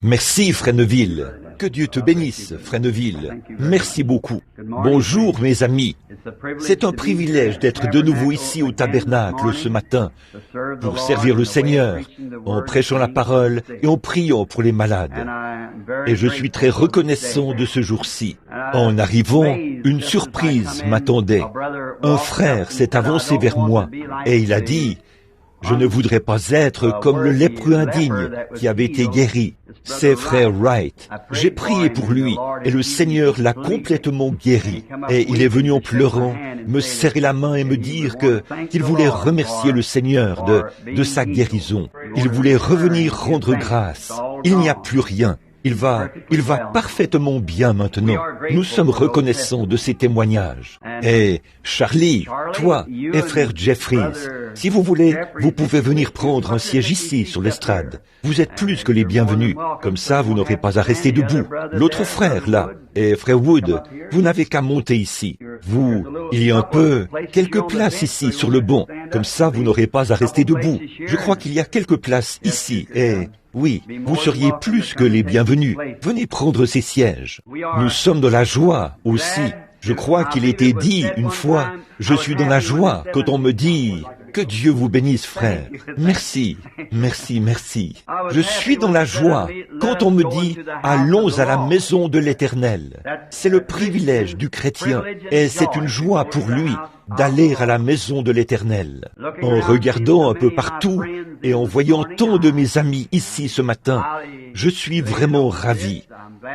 Merci, Fresneville. Que Dieu te bénisse, Fresneville. Merci beaucoup. Bonjour, mes amis. C'est un privilège d'être de nouveau ici au tabernacle ce matin pour servir le Seigneur en prêchant la parole et en priant pour les malades. Et je suis très reconnaissant de ce jour-ci. En arrivant, une surprise m'attendait. Un frère s'est avancé vers moi et il a dit: je ne voudrais pas être comme le lépreux indigne qui avait été guéri. C'est frère Wright. J'ai prié pour lui et le Seigneur l'a complètement guéri. Et il est venu en pleurant, me serrer la main et me dire qu'il voulait remercier le Seigneur de sa guérison. Il voulait revenir rendre grâce. Il n'y a plus rien. Il va parfaitement bien maintenant. Nous sommes reconnaissants de ces témoignages. Et Charlie, toi et frère Jeffries, si vous voulez, vous pouvez venir prendre un siège ici sur l'estrade. Vous êtes plus que les bienvenus. Comme ça, vous n'aurez pas à rester debout. L'autre frère, là, et frère Wood, vous n'avez qu'à monter ici. Il y a quelques places ici sur le banc. Comme ça, vous n'aurez pas à rester debout. Je crois qu'il y a quelques places ici et... oui, vous seriez plus que les bienvenus. Venez prendre ces sièges. Nous sommes dans la joie aussi. Je crois qu'il était dit une fois, je suis dans la joie quand on me dit, que Dieu vous bénisse, frère. Merci, merci, merci. Je suis dans la joie quand on me dit, allons à la maison de l'Éternel. C'est le privilège du chrétien et c'est une joie pour lui d'aller à la maison de l'Éternel. En regardant un peu partout et en voyant tant de mes amis ici ce matin, je suis vraiment ravi.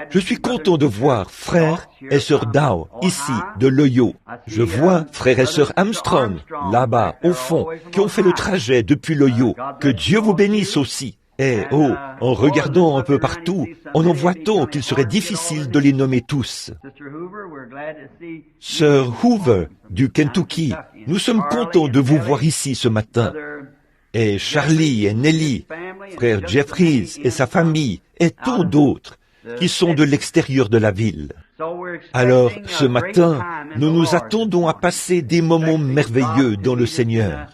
Je suis content de voir frère et sœur Dow ici de l'Ohio. Je vois frère et sœur Armstrong là-bas au fond qui ont fait le trajet depuis l'Ohio. Que Dieu vous bénisse aussi. Et en regardant un peu partout, on en voit tant qu'il serait difficile de les nommer tous. Sœur Hoover du Kentucky, nous sommes contents de vous voir ici ce matin. Et Charlie et Nellie, frère Jeffries et sa famille, et tant d'autres qui sont de l'extérieur de la ville. Alors, ce matin, nous nous attendons à passer des moments merveilleux dans le Seigneur.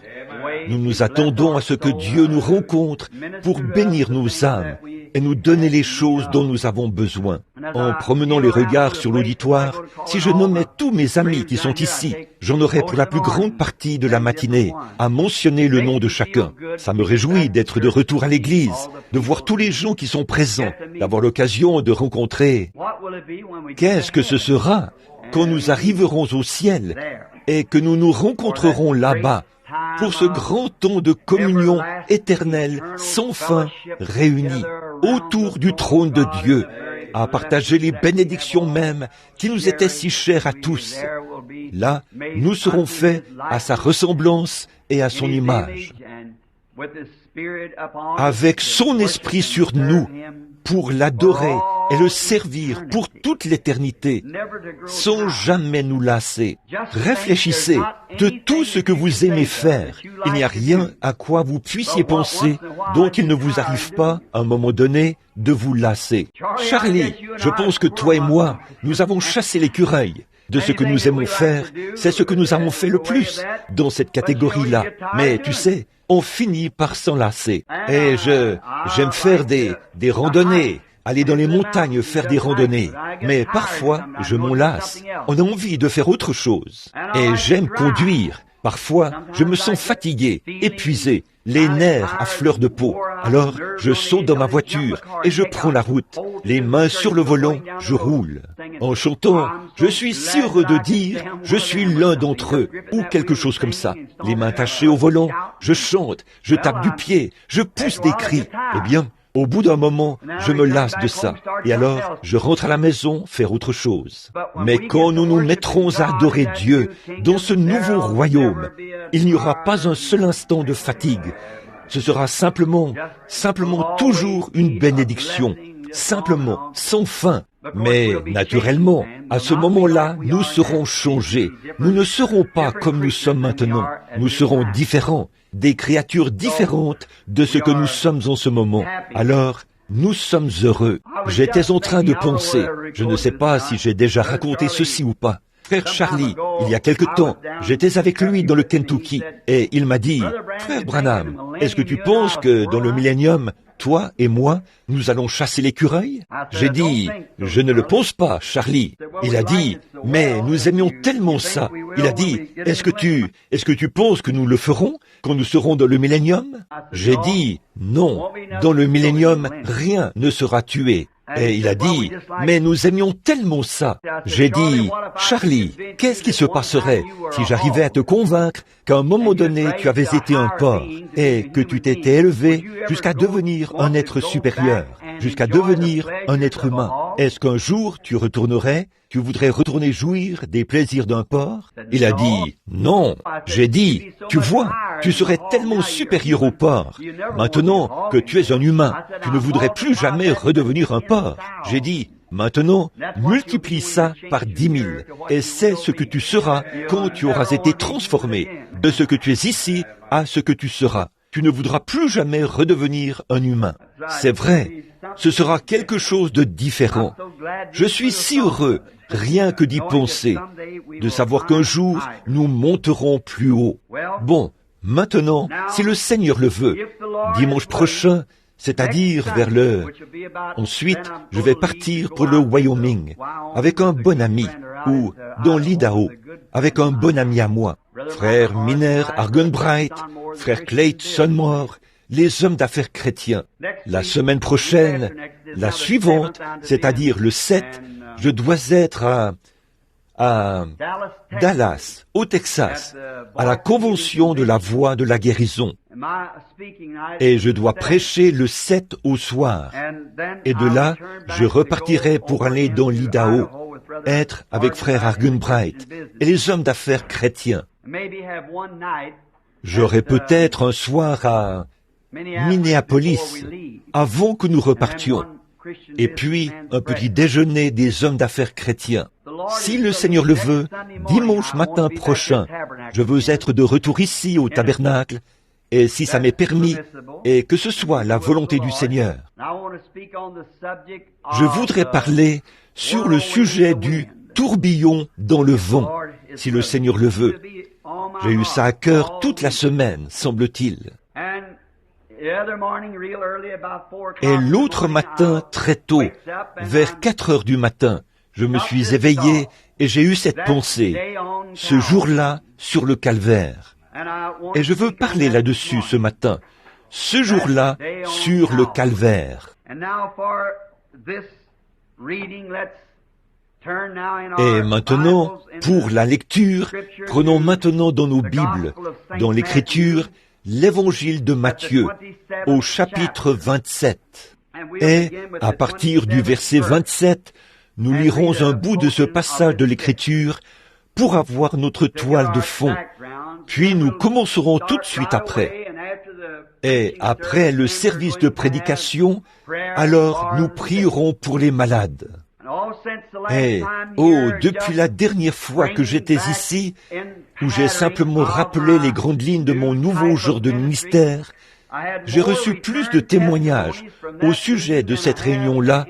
Nous nous attendons à ce que Dieu nous rencontre pour bénir nos âmes et nous donner les choses dont nous avons besoin. En promenant les regards sur l'auditoire, si je nommais tous mes amis qui sont ici, j'en aurais pour la plus grande partie de la matinée à mentionner le nom de chacun. Ça me réjouit d'être de retour à l'église, de voir tous les gens qui sont présents, d'avoir l'occasion de rencontrer. Qu'est-ce que ce sera quand nous arriverons au ciel et que nous nous rencontrerons là-bas pour ce grand temps de communion éternelle sans fin réunis autour du trône de Dieu, à partager les bénédictions mêmes qui nous étaient si chères à tous. Là, nous serons faits à sa ressemblance et à son image, avec son esprit sur nous, pour l'adorer et le servir pour toute l'éternité, sans jamais nous lasser. Réfléchissez de tout ce que vous aimez faire. Il n'y a rien à quoi vous puissiez penser dont il ne vous arrive pas, à un moment donné, de vous lasser. Charlie, je pense que toi et moi, nous avons chassé l'écureuil. De ce que nous aimons faire, c'est ce que nous avons fait le plus dans cette catégorie-là. Mais tu sais, on finit par s'en lasser. Et j'aime faire des randonnées, aller dans les montagnes faire des randonnées. Mais parfois, je m'en lasse. On a envie de faire autre chose. Et j'aime conduire. Parfois, je me sens fatigué, épuisé, les nerfs à fleur de peau. Alors, je saute dans ma voiture et je prends la route. Les mains sur le volant, je roule. En chantant, je suis si heureux de dire, je suis l'un d'entre eux, ou quelque chose comme ça. Les mains attachées au volant, je chante, je tape du pied, je pousse des cris. Eh bien, au bout d'un moment, je me lasse de ça. Et alors, je rentre à la maison faire autre chose. Mais quand nous nous mettrons à adorer Dieu dans ce nouveau royaume, il n'y aura pas un seul instant de fatigue. Ce sera simplement toujours une bénédiction. Simplement, sans fin. Mais, naturellement, à ce moment-là, nous serons changés. Nous ne serons pas comme nous sommes maintenant. Nous serons différents. Des créatures différentes de ce que nous sommes en ce moment. Alors, nous sommes heureux. J'étais en train de penser, je ne sais pas si j'ai déjà raconté ceci ou pas, Frère Charlie, il y a quelque temps, j'étais avec lui dans le Kentucky et il m'a dit, « Frère Branham, est-ce que tu penses que dans le millénium, toi et moi, nous allons chasser l'écureuil ?» J'ai dit, « Je ne le pense pas, Charlie. » Il a dit, « Mais nous aimions tellement ça. » Il a dit, « Est-ce que tu penses que nous le ferons quand nous serons dans le millénium ?» J'ai dit, « Non, dans le millénium, rien ne sera tué. » Et il a dit, « Mais nous aimions tellement ça. » J'ai dit, « Charlie, qu'est-ce qui se passerait si j'arrivais à te convaincre qu'à un moment donné tu avais été un porc et que tu t'étais élevé jusqu'à devenir un être supérieur, jusqu'à devenir un être humain? Est-ce qu'un jour tu retournerais, tu voudrais retourner jouir des plaisirs d'un porc? » Il a dit, « Non. » J'ai dit, « Tu vois, tu serais tellement supérieur au porc. Maintenant que tu es un humain, tu ne voudrais plus jamais redevenir un porc. » J'ai dit, « Maintenant, multiplie ça par 10 000, et c'est ce que tu seras quand tu auras été transformé de ce que tu es ici à ce que tu seras. Tu ne voudras plus jamais redevenir un humain. » C'est vrai, ce sera quelque chose de différent. Je suis si heureux, rien que d'y penser, de savoir qu'un jour, nous monterons plus haut. Bon, maintenant, si le Seigneur le veut, dimanche prochain, c'est-à-dire vers Ensuite, je vais partir pour le Wyoming, avec un bon ami, ou dans l'Idaho, avec un bon ami à moi, frère Miner Argenbright, frère Clayton Sonmore, les hommes d'affaires chrétiens. La semaine prochaine, la suivante, c'est-à-dire le 7, je dois être à Dallas, au Texas, à la convention de la voie de la guérison. Et je dois prêcher le 7 au soir. Et de là, je repartirai pour aller dans l'Idaho, être avec frère Argenbright et les hommes d'affaires chrétiens. J'aurai peut-être un soir à Minneapolis, avant que nous repartions. Et puis, un petit déjeuner des hommes d'affaires chrétiens. Si le Seigneur le veut, dimanche matin prochain, je veux être de retour ici au tabernacle, et si ça m'est permis, et que ce soit la volonté du Seigneur. Je voudrais parler sur le sujet du tourbillon dans le vent, si le Seigneur le veut. J'ai eu ça à cœur toute la semaine, semble-t-il. Et l'autre matin, très tôt, vers 4 heures du matin, je me suis éveillé et j'ai eu cette pensée, ce jour-là, sur le calvaire. Et je veux parler là-dessus ce matin, ce jour-là, sur le calvaire. Et maintenant, pour la lecture, prenons maintenant dans nos Bibles, dans l'Écriture, l'Évangile de Matthieu, au chapitre 27. Et, à partir du verset 27, nous lirons un bout de ce passage de l'Écriture pour avoir notre toile de fond. Puis nous commencerons tout de suite après. Et après le service de prédication, alors nous prierons pour les malades. Et, depuis la dernière fois que j'étais ici, où j'ai simplement rappelé les grandes lignes de mon nouveau genre de ministère, j'ai reçu plus de témoignages au sujet de cette réunion-là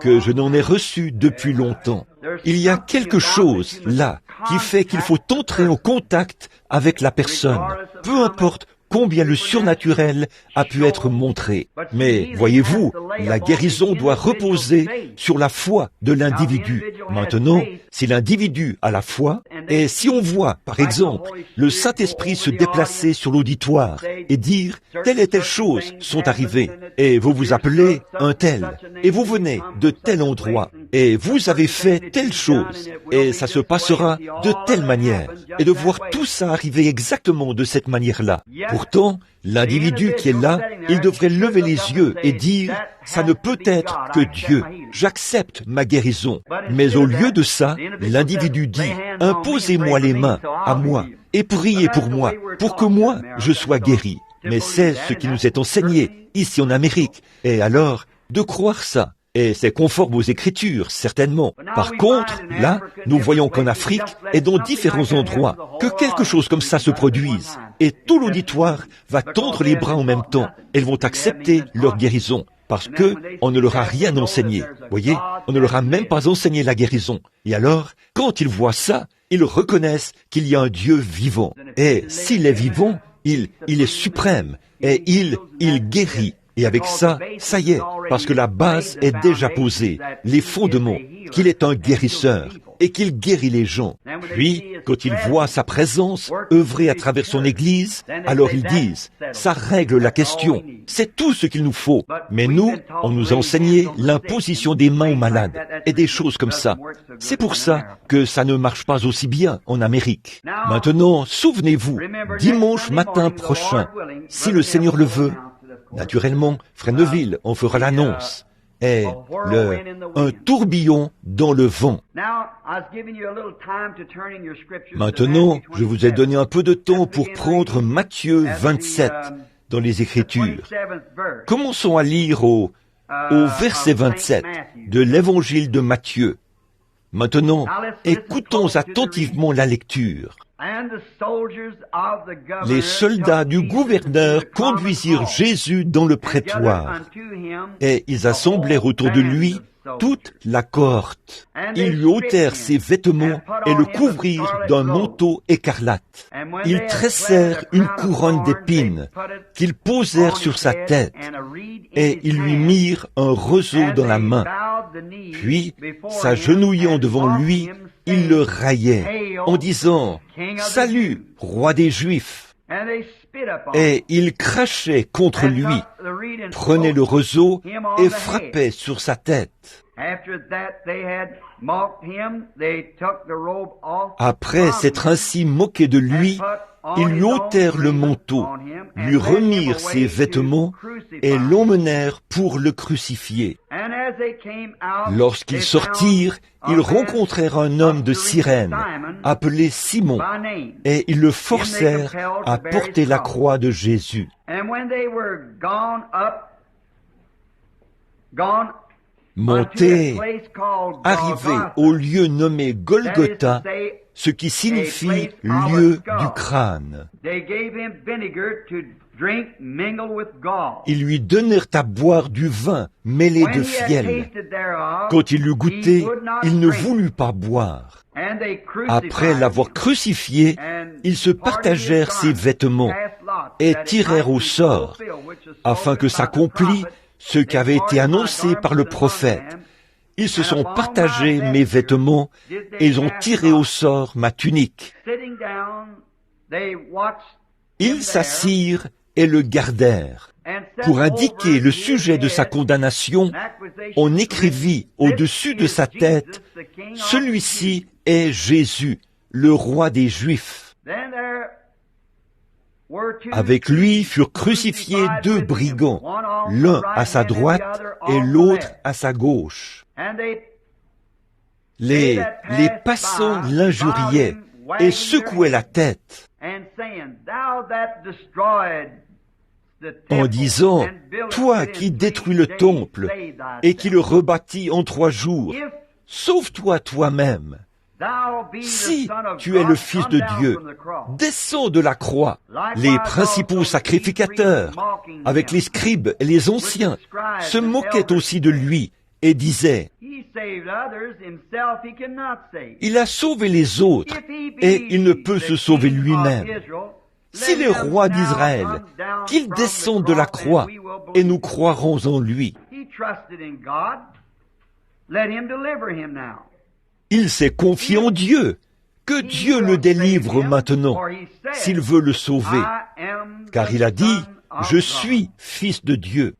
que je n'en ai reçu depuis longtemps. Il y a quelque chose là qui fait qu'il faut entrer en contact avec la personne, peu importe combien le surnaturel a pu être montré. Mais, voyez-vous, la guérison doit reposer sur la foi de l'individu. Maintenant, si l'individu a la foi, et si on voit, par exemple, le Saint-Esprit se déplacer sur l'auditoire et dire « telle et telle chose sont arrivées » et vous vous appelez un tel, et vous venez de tel endroit, et vous avez fait telle chose, et ça se passera de telle manière, et de voir tout ça arriver exactement de cette manière-là. Pourtant, l'individu qui est là, il devrait lever les yeux et dire « ça ne peut être que Dieu, j'accepte ma guérison ». Mais au lieu de ça, l'individu dit « imposez-moi les mains à moi et priez pour moi, pour que moi je sois guéri ». Mais c'est ce qui nous est enseigné ici en Amérique. Et alors, de croire ça, et c'est conforme aux Écritures, certainement. Par contre, là, nous voyons qu'en Afrique et dans différents endroits, que quelque chose comme ça se produise. Et tout l'auditoire va tendre les bras en même temps. Elles vont accepter leur guérison. parce que on ne leur a rien enseigné. Voyez, on ne leur a même pas enseigné la guérison. Et alors, quand ils voient ça, ils reconnaissent qu'il y a un Dieu vivant. Et s'il est vivant, il est suprême. Et il guérit. Et avec ça y est, parce que la base est déjà posée, les fondements, qu'il est un guérisseur et qu'il guérit les gens. Puis, quand ils voient sa présence œuvrer à travers son Église, alors ils disent, ça règle la question, c'est tout ce qu'il nous faut. Mais nous, on nous a enseigné l'imposition des mains aux malades et des choses comme ça. C'est pour ça que ça ne marche pas aussi bien en Amérique. Maintenant, souvenez-vous, dimanche matin prochain, si le Seigneur le veut, naturellement, Frère Neville, on fera l'annonce. Et un tourbillon dans le vent. Maintenant, je vous ai donné un peu de temps pour prendre Matthieu 27 dans les Écritures. Commençons à lire au verset 27 de l'Évangile de Matthieu. Maintenant, écoutons attentivement la lecture. Les soldats du gouverneur conduisirent Jésus dans le prétoire, et ils assemblèrent autour de lui toute la cohorte. Ils lui ôtèrent ses vêtements et le couvrirent d'un manteau écarlate. Ils tressèrent une couronne d'épines qu'ils posèrent sur sa tête, et ils lui mirent un roseau dans la main. Puis, s'agenouillant devant lui, ils le raillaient en disant « Salut, roi des Juifs !» Et ils crachaient contre lui, prenaient le roseau et frappaient sur sa tête. Après s'être ainsi moqués de lui, ils lui ôtèrent le manteau, lui remirent ses vêtements et l'emmenèrent pour le crucifier. Lorsqu'ils sortirent, ils rencontrèrent un homme de Cyrène, appelé Simon, et ils le forcèrent à porter la croix de Jésus. Montés, arrivés au lieu nommé Golgotha, ce qui signifie lieu du crâne. Ils lui donnèrent à boire du vin mêlé de fiel. Quand il l'eut goûté, il ne voulut pas boire. Après l'avoir crucifié, ils se partagèrent ses vêtements et tirèrent au sort, afin que s'accomplît ce qui avait été annoncé par le prophète. Ils se sont partagés mes vêtements et ils ont tiré au sort ma tunique. Ils s'assirent et le gardèrent. Pour indiquer le sujet de sa condamnation, on écrivit au-dessus de sa tête, « Celui-ci est Jésus, le roi des Juifs ». Avec lui furent crucifiés 2 brigands, l'un à sa droite et l'autre à sa gauche. Les passants l'injuriaient et secouaient la tête en disant, « Toi qui détruis le temple et qui le rebâtis en 3 jours, sauve-toi toi-même. Si tu es le Fils de Dieu, descends de la croix. » Les principaux sacrificateurs, avec les scribes et les anciens, se moquaient aussi de lui et disaient, « Il a sauvé les autres et il ne peut se sauver lui-même. S'il est roi d'Israël, qu'il descende de la croix et nous croirons en lui. » Il s'est confié en Dieu. Que Dieu le délivre maintenant, s'il veut le sauver. Car il a dit, « Je suis fils de Dieu. »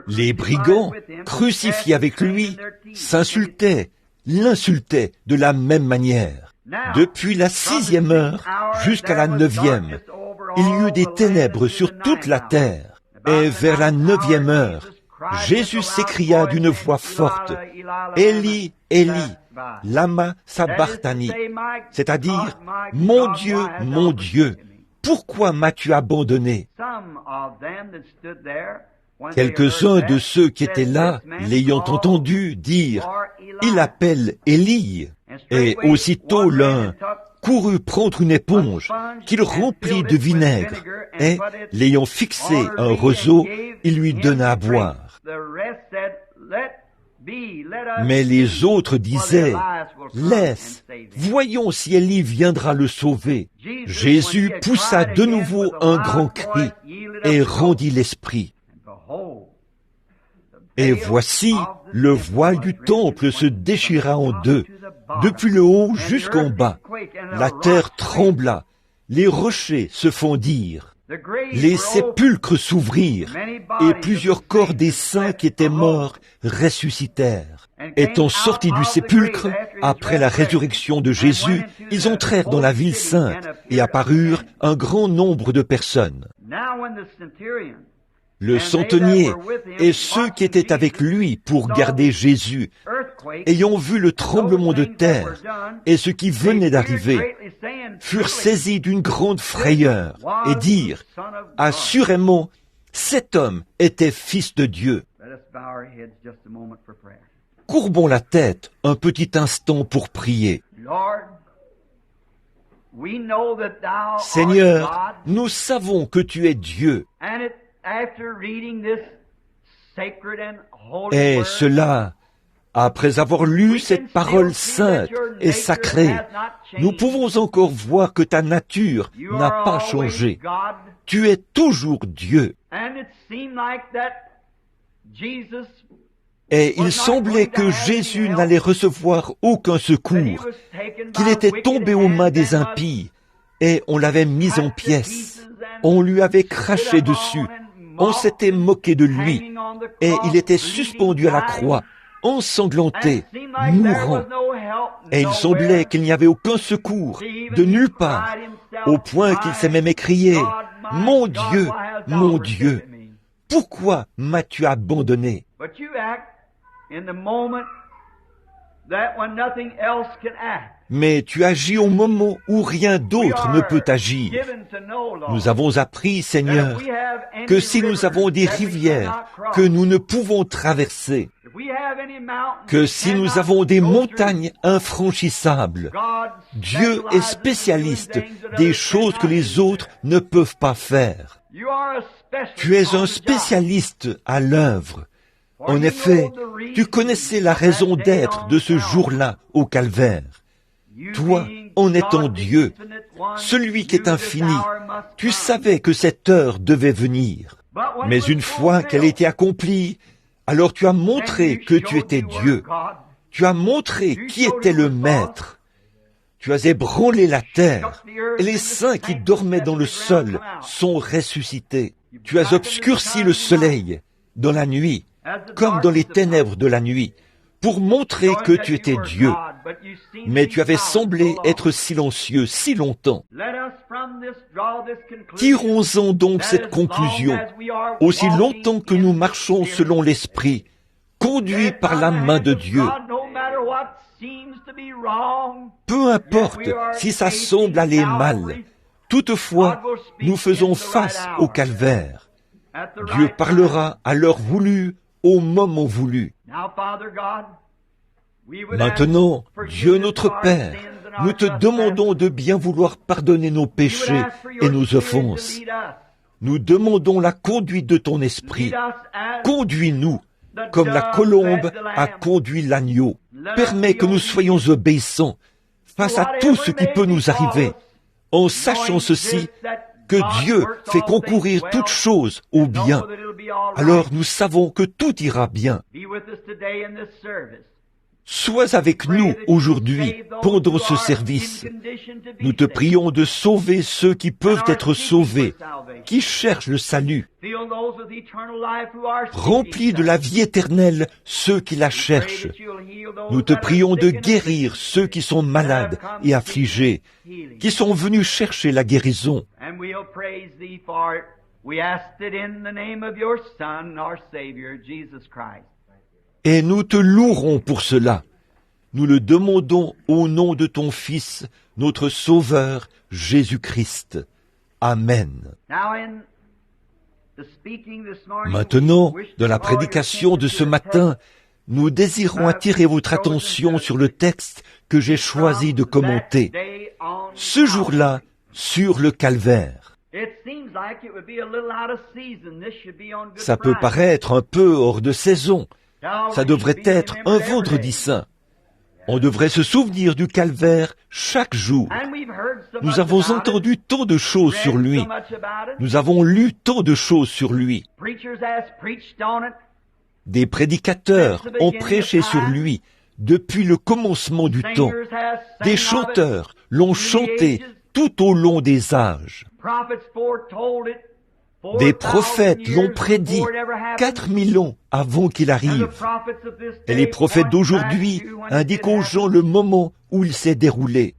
Les brigands, crucifiés avec lui, s'insultaient, l'insultaient de la même manière. Depuis la 6e heure jusqu'à la 9e, il y eut des ténèbres sur toute la terre. Et vers la 9e heure, Jésus s'écria d'une voix forte, « Élie, Élie, lama sabachthani » c'est-à-dire, « Mon Dieu, pourquoi m'as-tu abandonné » Quelques-uns de ceux qui étaient là, l'ayant entendu, dirent, « Il appelle Élie » Et aussitôt l'un courut prendre une éponge qu'il remplit de vinaigre et, l'ayant fixé un roseau, il lui donna à boire. Mais les autres disaient, « Laisse, voyons si Élie viendra le sauver. » Jésus poussa de nouveau un grand cri et rendit l'esprit. Et voici, le voile du temple se déchira en deux, depuis le haut jusqu'en bas. La terre trembla, les rochers se fondirent. Les sépulcres s'ouvrirent, et plusieurs corps des saints qui étaient morts ressuscitèrent. Étant sortis du sépulcre, après la résurrection de Jésus, ils entrèrent dans la ville sainte, et apparurent un grand nombre de personnes. Le centenier et ceux qui étaient avec lui pour garder Jésus, ayant vu le tremblement de terre et ce qui venait d'arriver, furent saisis d'une grande frayeur et dirent, « Assurément, cet homme était fils de Dieu. » Courbons la tête un petit instant pour prier. Seigneur, nous savons que tu es Dieu. Et cela, après avoir lu cette parole sainte et sacrée, nous pouvons encore voir que ta nature n'a pas changé. Tu es toujours Dieu. Et il semblait que Jésus n'allait recevoir aucun secours, qu'il était tombé aux mains des impies, et on l'avait mis en pièces. On lui avait craché dessus, on s'était moqué de lui, et il était suspendu à la croix, ensanglanté, mourant. Et il semblait qu'il n'y avait aucun secours, de nulle part, au point qu'il s'est même écrié, « Mon Dieu, pourquoi m'as-tu abandonné ?» Mais tu agis au moment où rien d'autre ne peut agir. Nous avons appris, Seigneur, que si nous avons des rivières que nous ne pouvons traverser, que si nous avons des montagnes infranchissables, Dieu est spécialiste des choses que les autres ne peuvent pas faire. Tu es un spécialiste à l'œuvre. En effet, tu connaissais la raison d'être de ce jour-là au calvaire. Toi, en étant Dieu, celui qui est infini, tu savais que cette heure devait venir. Mais une fois qu'elle était accomplie, alors tu as montré que tu étais Dieu. Tu as montré qui était le Maître. Tu as ébranlé la terre, et les saints qui dormaient dans le sol sont ressuscités. Tu as obscurci le soleil dans la nuit, comme dans les ténèbres de la nuit, pour montrer que tu étais Dieu. Mais tu avais semblé être silencieux si longtemps. Tirons-en donc cette conclusion. Aussi longtemps que nous marchons selon l'Esprit, conduits par la main de Dieu, peu importe si ça semble aller mal, toutefois, nous faisons face au calvaire. Dieu parlera à l'heure voulue, au moment voulu. Maintenant, Dieu notre Père, nous te demandons de bien vouloir pardonner nos péchés et nos offenses. Nous demandons la conduite de ton esprit. Conduis-nous, comme la colombe a conduit l'agneau. Permets que nous soyons obéissants face à tout ce qui peut nous arriver, en sachant ceci, que Dieu fait concourir toutes choses au bien. Alors nous savons que tout ira bien. Sois avec nous aujourd'hui pendant ce service. Nous te prions de sauver ceux qui peuvent être sauvés, qui cherchent le salut. Remplis de la vie éternelle ceux qui la cherchent. Nous te prions de guérir ceux qui sont malades et affligés, qui sont venus chercher la guérison. Et nous te louerons pour cela. Nous le demandons au nom de ton Fils, notre Sauveur, Jésus-Christ. Amen. Maintenant, dans la prédication de ce matin, nous désirons attirer votre attention sur le texte que j'ai choisi de commenter. Ce jour-là, sur le calvaire. Ça peut paraître un peu hors de saison. Ça devrait être un vendredi saint. On devrait se souvenir du calvaire chaque jour. Nous avons entendu tant de choses sur lui. Nous avons lu tant de choses sur lui. Des prédicateurs ont prêché sur lui depuis le commencement du temps. Des chanteurs l'ont chanté tout au long des âges. Des prophètes l'ont prédit 4000 ans avant qu'il arrive. Et les prophètes d'aujourd'hui indiquent aux gens le moment où il s'est déroulé.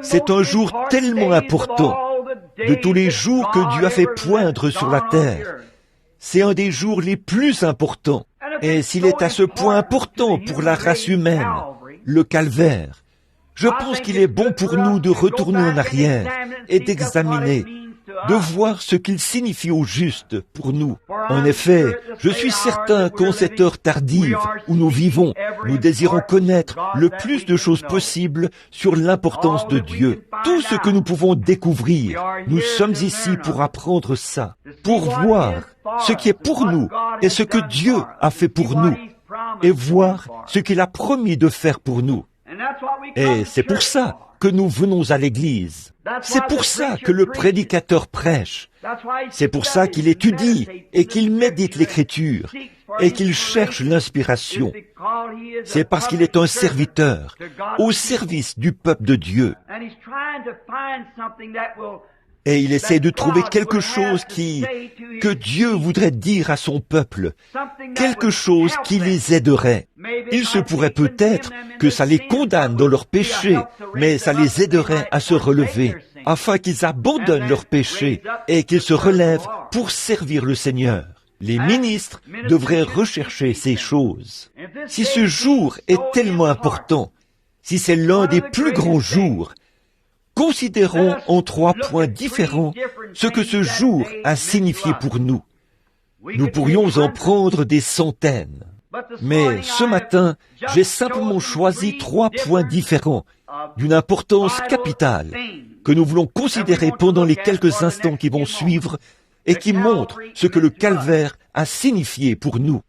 C'est un jour tellement important de tous les jours que Dieu a fait poindre sur la terre. C'est un des jours les plus importants. Et s'il est à ce point important pour la race humaine, le calvaire, je pense qu'il est bon pour nous de retourner en arrière et d'examiner, de voir ce qu'il signifie au juste pour nous. En effet, je suis certain qu'en cette heure tardive où nous vivons, nous désirons connaître le plus de choses possibles sur l'importance de Dieu. Tout ce que nous pouvons découvrir, nous sommes ici pour apprendre ça, pour voir ce qui est pour nous et ce que Dieu a fait pour nous, et voir ce qu'il a promis de faire pour nous. Et c'est pour ça que nous venons à l'église. C'est pour ça que le prédicateur prêche. C'est pour ça qu'il étudie et qu'il médite l'écriture et qu'il cherche l'inspiration. C'est parce qu'il est un serviteur au service du peuple de Dieu. Et il essaie de trouver quelque chose que Dieu voudrait dire à son peuple, quelque chose qui les aiderait. Il se pourrait peut-être que ça les condamne dans leurs péchés, mais ça les aiderait à se relever, afin qu'ils abandonnent leurs péchés et qu'ils se relèvent pour servir le Seigneur. Les ministres devraient rechercher ces choses. Si ce jour est tellement important, si c'est l'un des plus grands jours, considérons en 3 points différents ce que ce jour a signifié pour nous. Nous pourrions en prendre des centaines. Mais ce matin, j'ai simplement choisi 3 points différents, d'une importance capitale, que nous voulons considérer pendant les quelques instants qui vont suivre et qui montrent ce que le calvaire a signifié pour nous.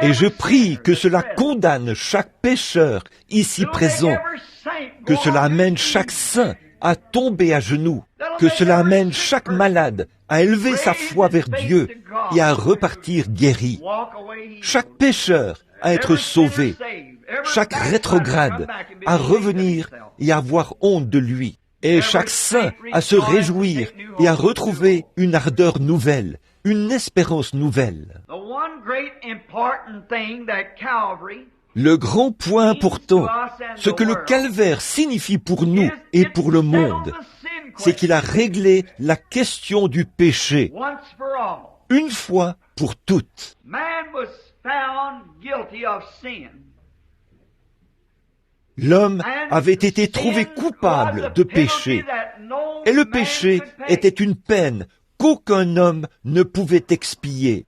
Et je prie que cela condamne chaque pécheur ici présent, que cela amène chaque saint à tomber à genoux, que cela amène chaque malade à élever sa foi vers Dieu et à repartir guéri, chaque pécheur à être sauvé, chaque rétrograde à revenir et à avoir honte de lui, et chaque saint à se réjouir et à retrouver une ardeur nouvelle, une espérance nouvelle. Le grand point important, ce que le calvaire signifie pour nous et pour le monde, c'est qu'il a réglé la question du péché, une fois pour toutes. L'homme avait été trouvé coupable de péché, et le péché était une peine qu'aucun homme ne pouvait expier.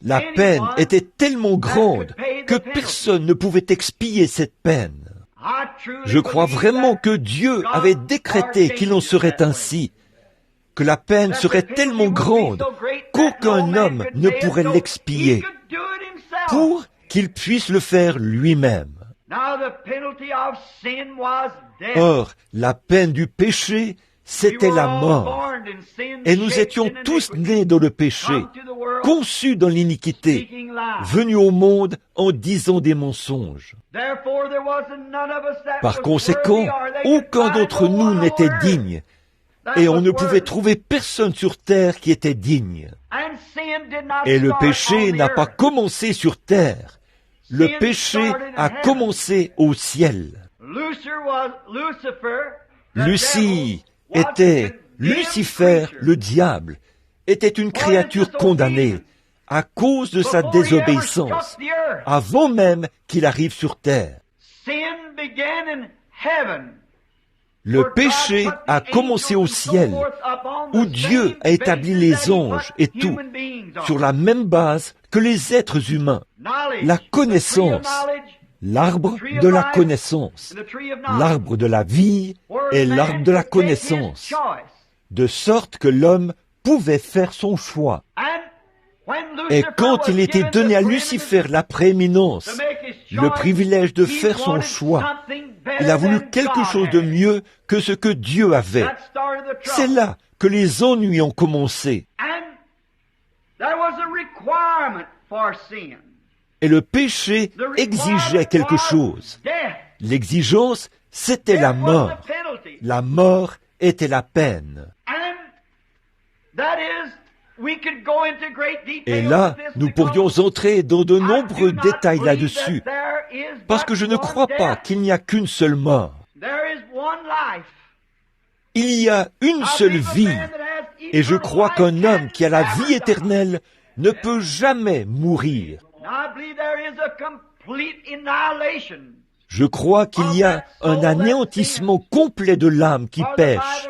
La peine était tellement grande que personne ne pouvait expier cette peine. Je crois vraiment que Dieu avait décrété qu'il en serait ainsi, que la peine serait tellement grande qu'aucun homme ne pourrait l'expier, pour qu'il puisse le faire lui-même. Or, la peine du péché, c'était la mort. Et nous étions tous nés dans le péché, conçus dans l'iniquité, venus au monde en disant des mensonges. Par conséquent, aucun d'entre nous n'était digne, et on ne pouvait trouver personne sur terre qui était digne. Et le péché n'a pas commencé sur terre. Le péché a commencé au ciel. Lucie était Lucifer, le diable, était une créature condamnée à cause de sa désobéissance, avant même qu'il arrive sur terre. Le péché a commencé au ciel, où Dieu a établi les anges et tout, sur la même base que les êtres humains. La connaissance, l'arbre de la connaissance, l'arbre de la vie et l'arbre de la connaissance, de sorte que l'homme pouvait faire son choix. Et quand il était donné à Lucifer la prééminence, le privilège de faire son choix, il a voulu quelque chose de mieux que ce que Dieu avait. C'est là que les ennuis ont commencé. Et le péché exigeait quelque chose. L'exigence, c'était la mort. La mort était la peine. Et là, nous pourrions entrer dans de nombreux détails là-dessus, parce que je ne crois pas qu'il n'y a qu'une seule mort. Il y a une seule vie, et je crois qu'un homme qui a la vie éternelle ne peut jamais mourir. Je crois qu'il y a un anéantissement complet de l'âme qui pêche.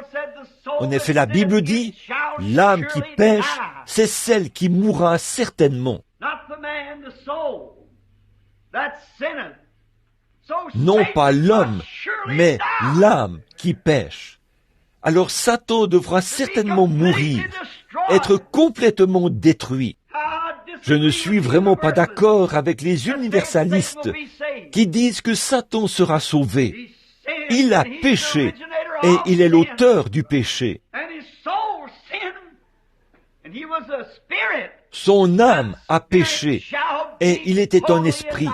En effet, la Bible dit, l'âme qui pêche, c'est celle qui mourra certainement. Non pas l'homme, mais l'âme qui pêche. Alors Satan devra certainement mourir, être complètement détruit. Je ne suis vraiment pas d'accord avec les universalistes qui disent que Satan sera sauvé. Il a péché et il est l'auteur du péché. Son âme a péché et il était un esprit.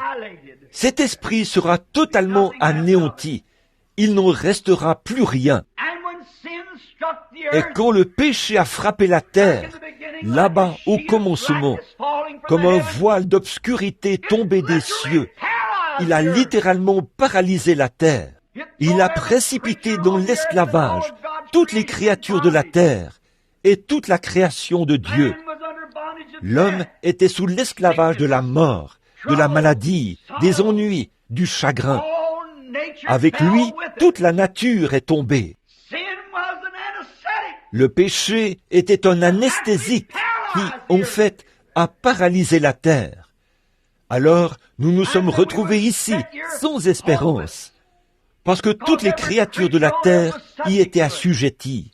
Cet esprit sera totalement anéanti. Il n'en restera plus rien. Et quand le péché a frappé la terre, là-bas au commencement, comme un voile d'obscurité tombé des cieux, il a littéralement paralysé la terre. Il a précipité dans l'esclavage toutes les créatures de la terre et toute la création de Dieu. L'homme était sous l'esclavage de la mort, de la maladie, des ennuis, du chagrin. Avec lui, toute la nature est tombée. Le péché était un anesthésique qui, en fait, a paralysé la terre. Alors, nous nous sommes retrouvés ici, sans espérance, parce que toutes les créatures de la terre y étaient assujetties,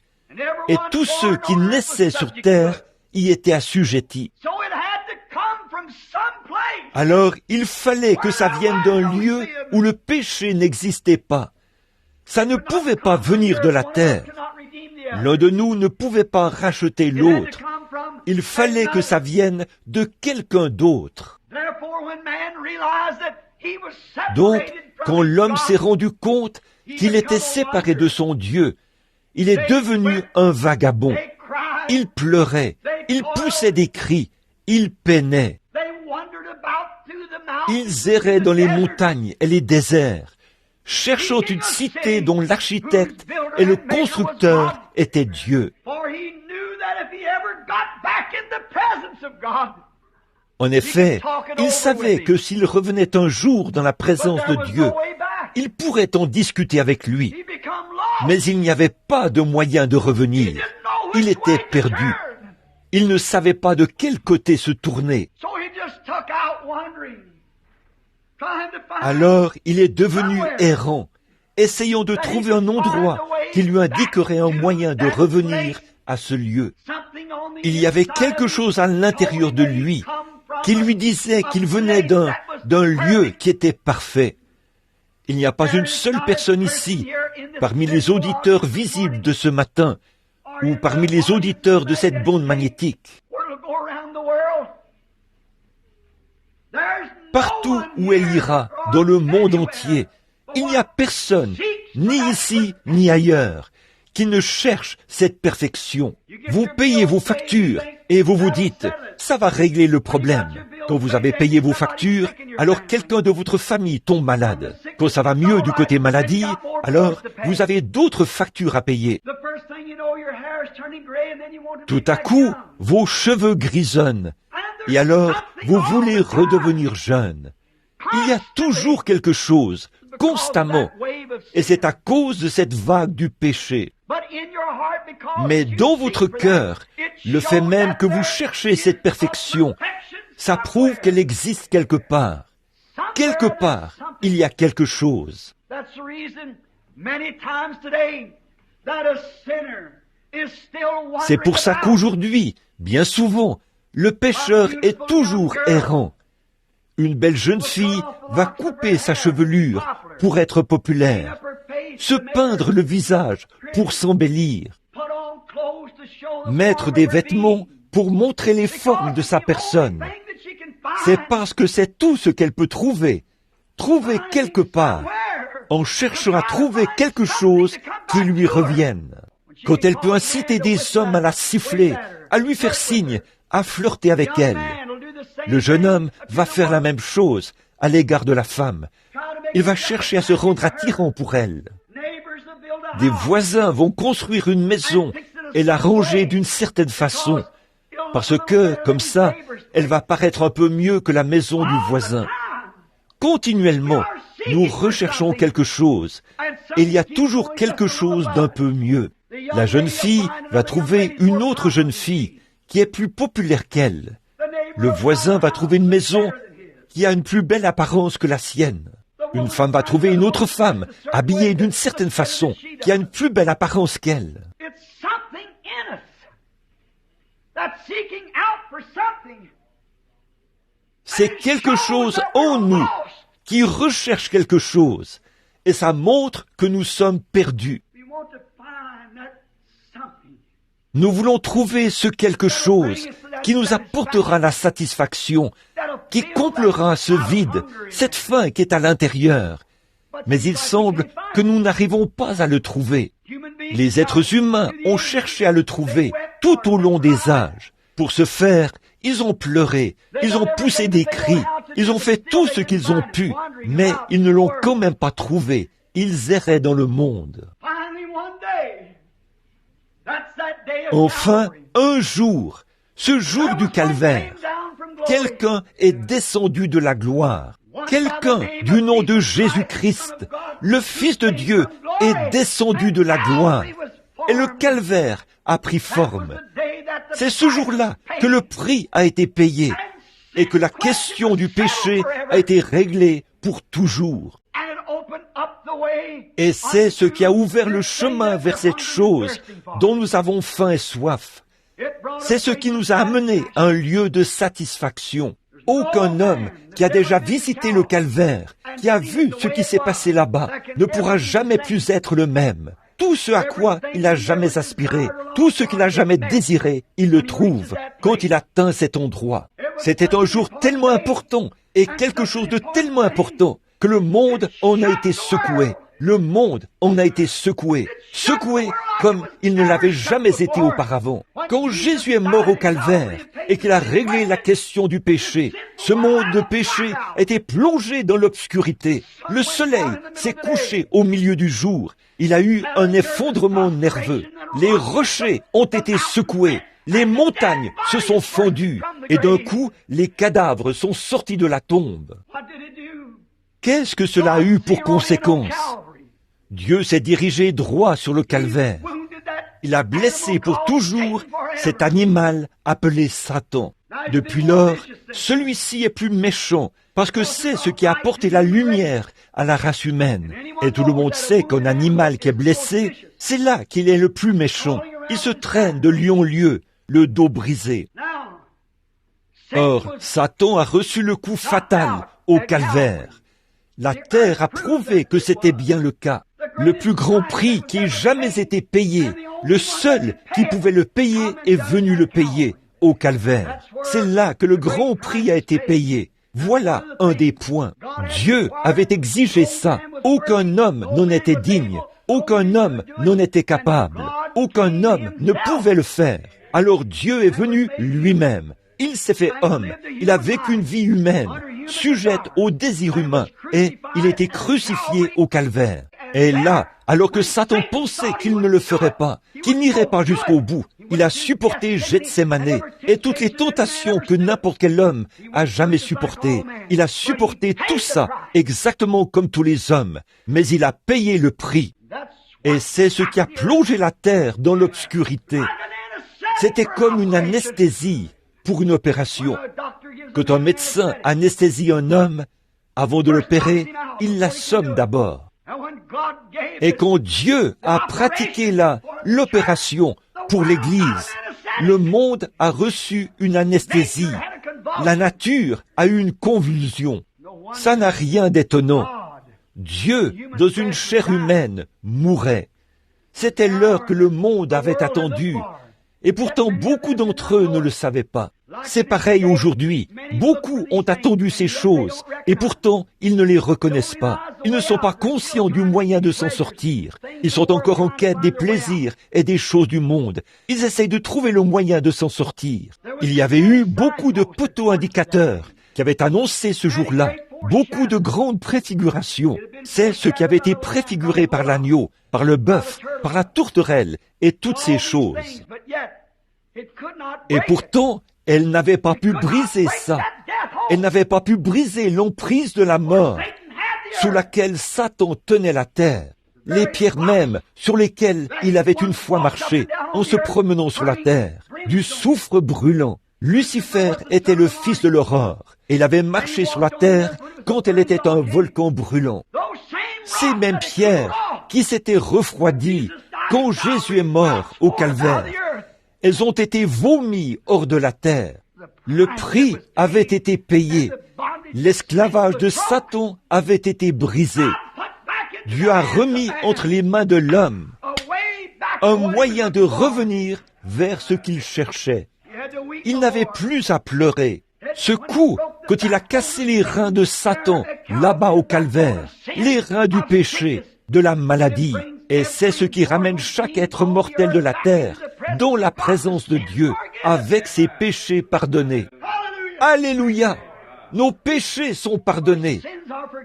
et tous ceux qui naissaient sur terre y étaient assujettis. Alors, il fallait que ça vienne d'un lieu où le péché n'existait pas. Ça ne pouvait pas venir de la terre. L'un de nous ne pouvait pas racheter l'autre. Il fallait que ça vienne de quelqu'un d'autre. Donc, quand l'homme s'est rendu compte qu'il était séparé de son Dieu, il est devenu un vagabond. Il pleurait, il poussait des cris, il peinait. Ils erraient dans les montagnes et les déserts, cherchant une cité dont l'architecte et le constructeur était Dieu. En effet, il savait que s'il revenait un jour dans la présence de Dieu, il pourrait en discuter avec lui. Mais il n'y avait pas de moyen de revenir. Il était perdu. Il ne savait pas de quel côté se tourner. Alors, il est devenu errant, essayant de trouver un endroit qui lui indiquerait un moyen de revenir à ce lieu. Il y avait quelque chose à l'intérieur de lui qui lui disait qu'il venait d'un lieu qui était parfait. Il n'y a pas une seule personne ici, parmi les auditeurs visibles de ce matin, ou parmi les auditeurs de cette bande magnétique. Partout où elle ira, dans le monde entier, il n'y a personne, ni ici, ni ailleurs, qui ne cherche cette perfection. Vous payez vos factures et vous vous dites, ça va régler le problème. Quand vous avez payé vos factures, alors quelqu'un de votre famille tombe malade. Quand ça va mieux du côté maladie, alors vous avez d'autres factures à payer. Tout à coup, vos cheveux grisonnent. Et alors, vous voulez redevenir jeune. Il y a toujours quelque chose, constamment. Et c'est à cause de cette vague du péché. Mais dans votre cœur, le fait même que vous cherchez cette perfection, ça prouve qu'elle existe quelque part. Quelque part, il y a quelque chose. C'est pour ça qu'aujourd'hui, bien souvent, le pécheur est toujours errant. Une belle jeune fille va couper sa chevelure pour être populaire, se peindre le visage pour s'embellir, mettre des vêtements pour montrer les formes de sa personne. C'est parce que c'est tout ce qu'elle peut trouver quelque part, en cherchant à trouver quelque chose qui lui revienne. Quand elle peut inciter des hommes à la siffler, à lui faire signe, à flirter avec elle, le jeune homme va faire la même chose à l'égard de la femme. Il va chercher à se rendre attirant pour elle. Des voisins vont construire une maison et la ranger d'une certaine façon, parce que, comme ça, elle va paraître un peu mieux que la maison du voisin. Continuellement, nous recherchons quelque chose, et il y a toujours quelque chose d'un peu mieux. La jeune fille va trouver une autre jeune fille qui est plus populaire qu'elle. Le voisin va trouver une maison qui a une plus belle apparence que la sienne. Une femme va trouver une autre femme, habillée d'une certaine façon, qui a une plus belle apparence qu'elle. C'est quelque chose en nous qui recherche quelque chose, et ça montre que nous sommes perdus. Nous voulons trouver ce quelque chose qui nous apportera la satisfaction, qui comblera ce vide, cette faim qui est à l'intérieur. Mais il semble que nous n'arrivons pas à le trouver. Les êtres humains ont cherché à le trouver tout au long des âges. Pour ce faire, ils ont pleuré, ils ont poussé des cris, ils ont fait tout ce qu'ils ont pu, mais ils ne l'ont quand même pas trouvé. Ils erraient dans le monde. Enfin, un jour, ce jour du calvaire, quelqu'un est descendu de la gloire. Quelqu'un du nom de Jésus-Christ, le Fils de Dieu, est descendu de la gloire. Et le calvaire a pris forme. C'est ce jour-là que le prix a été payé et que la question du péché a été réglée pour toujours. Et c'est ce qui a ouvert le chemin vers cette chose dont nous avons faim et soif. C'est ce qui nous a amenés à un lieu de satisfaction. Aucun homme qui a déjà visité le calvaire, qui a vu ce qui s'est passé là-bas, ne pourra jamais plus être le même. Tout ce à quoi il n'a jamais aspiré, tout ce qu'il n'a jamais désiré, il le trouve quand il atteint cet endroit. C'était un jour tellement important et quelque chose de tellement important que le monde en a été secoué. Le monde en a été secoué, secoué comme il ne l'avait jamais été auparavant. Quand Jésus est mort au calvaire et qu'il a réglé la question du péché, ce monde de péché était plongé dans l'obscurité. Le soleil s'est couché au milieu du jour. Il a eu un effondrement nerveux. Les rochers ont été secoués. Les montagnes se sont fendues. Et d'un coup, les cadavres sont sortis de la tombe. Qu'est-ce que cela a eu pour conséquence? Dieu s'est dirigé droit sur le calvaire. Il a blessé pour toujours cet animal appelé Satan. Depuis lors, celui-ci est plus méchant parce que c'est ce qui a apporté la lumière à la race humaine. Et tout le monde sait qu'un animal qui est blessé, c'est là qu'il est le plus méchant. Il se traîne de lieu en lieu, le dos brisé. Or, Satan a reçu le coup fatal au calvaire. La terre a prouvé que c'était bien le cas. Le plus grand prix qui ait jamais été payé, le seul qui pouvait le payer est venu le payer au calvaire. C'est là que le grand prix a été payé. Voilà un des points. Dieu avait exigé ça. Aucun homme n'en était digne. Aucun homme n'en était capable. Aucun homme ne pouvait le faire. Alors Dieu est venu lui-même. Il s'est fait homme. Il a vécu une vie humaine, sujette au désir humain, et il a été crucifié au calvaire. Et là, alors que Satan pensait qu'il ne le ferait pas, qu'il n'irait pas jusqu'au bout, Il a supporté Gethsémané et toutes les tentations que n'importe quel homme a jamais supportées. Il a supporté tout ça exactement comme tous les hommes, mais il a payé le prix. Et c'est ce qui a plongé la terre dans l'obscurité. C'était comme une anesthésie pour une opération. Quand un médecin anesthésie un homme, avant de l'opérer, il l'assomme d'abord. Et quand Dieu a pratiqué l'opération pour l'Église, le monde a reçu une anesthésie. La nature a eu une convulsion. Ça n'a rien d'étonnant. Dieu, dans une chair humaine, mourait. C'était l'heure que le monde avait attendue. Et pourtant, beaucoup d'entre eux ne le savaient pas. C'est pareil aujourd'hui. Beaucoup ont attendu ces choses, et pourtant, ils ne les reconnaissent pas. Ils ne sont pas conscients du moyen de s'en sortir. Ils sont encore en quête des plaisirs et des choses du monde. Ils essayent de trouver le moyen de s'en sortir. Il y avait eu beaucoup de poteaux indicateurs qui avaient annoncé ce jour-là. Beaucoup de grandes préfigurations. C'est ce qui avait été préfiguré par l'agneau, par le bœuf, par la tourterelle et toutes ces choses. Et pourtant, elle n'avait pas pu briser ça. Elle n'avait pas pu briser l'emprise de la mort sous laquelle Satan tenait la terre. Les pierres mêmes sur lesquelles il avait une fois marché en se promenant sur la terre. Du soufre brûlant. Lucifer était le fils de l'aurore. Et il avait marché sur la terre quand elle était un volcan brûlant. Ces mêmes pierres qui s'étaient refroidies quand Jésus est mort au calvaire, elles ont été vomies hors de la terre. Le prix avait été payé. L'esclavage de Satan avait été brisé. Dieu a remis entre les mains de l'homme un moyen de revenir vers ce qu'il cherchait. Il n'avait plus à pleurer. Ce coup, quand il a cassé les reins de Satan, là-bas au calvaire, les reins du péché, de la maladie, et c'est ce qui ramène chaque être mortel de la terre dans la présence de Dieu, avec ses péchés pardonnés. Alléluia! Nos péchés sont pardonnés.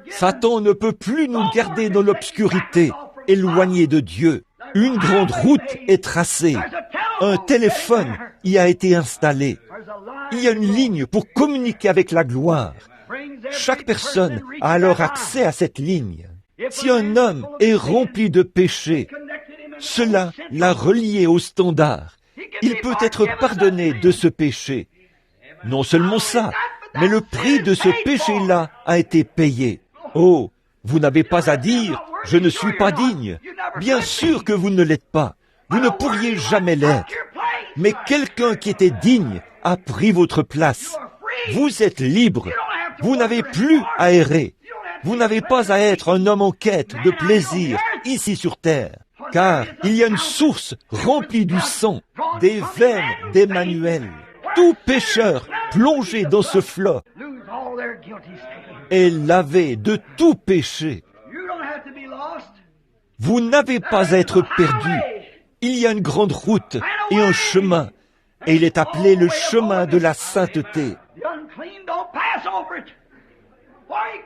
Satan ne peut plus nous garder dans l'obscurité, éloignés de Dieu. Une grande route est tracée. Un téléphone y a été installé. Il y a une ligne pour communiquer avec la gloire. Chaque personne a alors accès à cette ligne. Si un homme est rempli de péché, cela l'a relié au standard. Il peut être pardonné de ce péché. Non seulement ça, mais le prix de ce péché-là a été payé. Oh, vous n'avez pas à dire « je ne suis pas digne ». Bien sûr que vous ne l'êtes pas. Vous ne pourriez jamais l'être. Mais quelqu'un qui était digne a pris votre place. Vous êtes libre. Vous n'avez plus à errer. Vous n'avez pas à être un homme en quête de plaisir ici sur terre. Car il y a une source remplie du sang, des veines d'Emmanuel. Tout pécheur plongé dans ce flot est lavé de tout péché. Vous n'avez pas à être perdu. Il y a une grande route et un chemin, et il est appelé le chemin de la sainteté.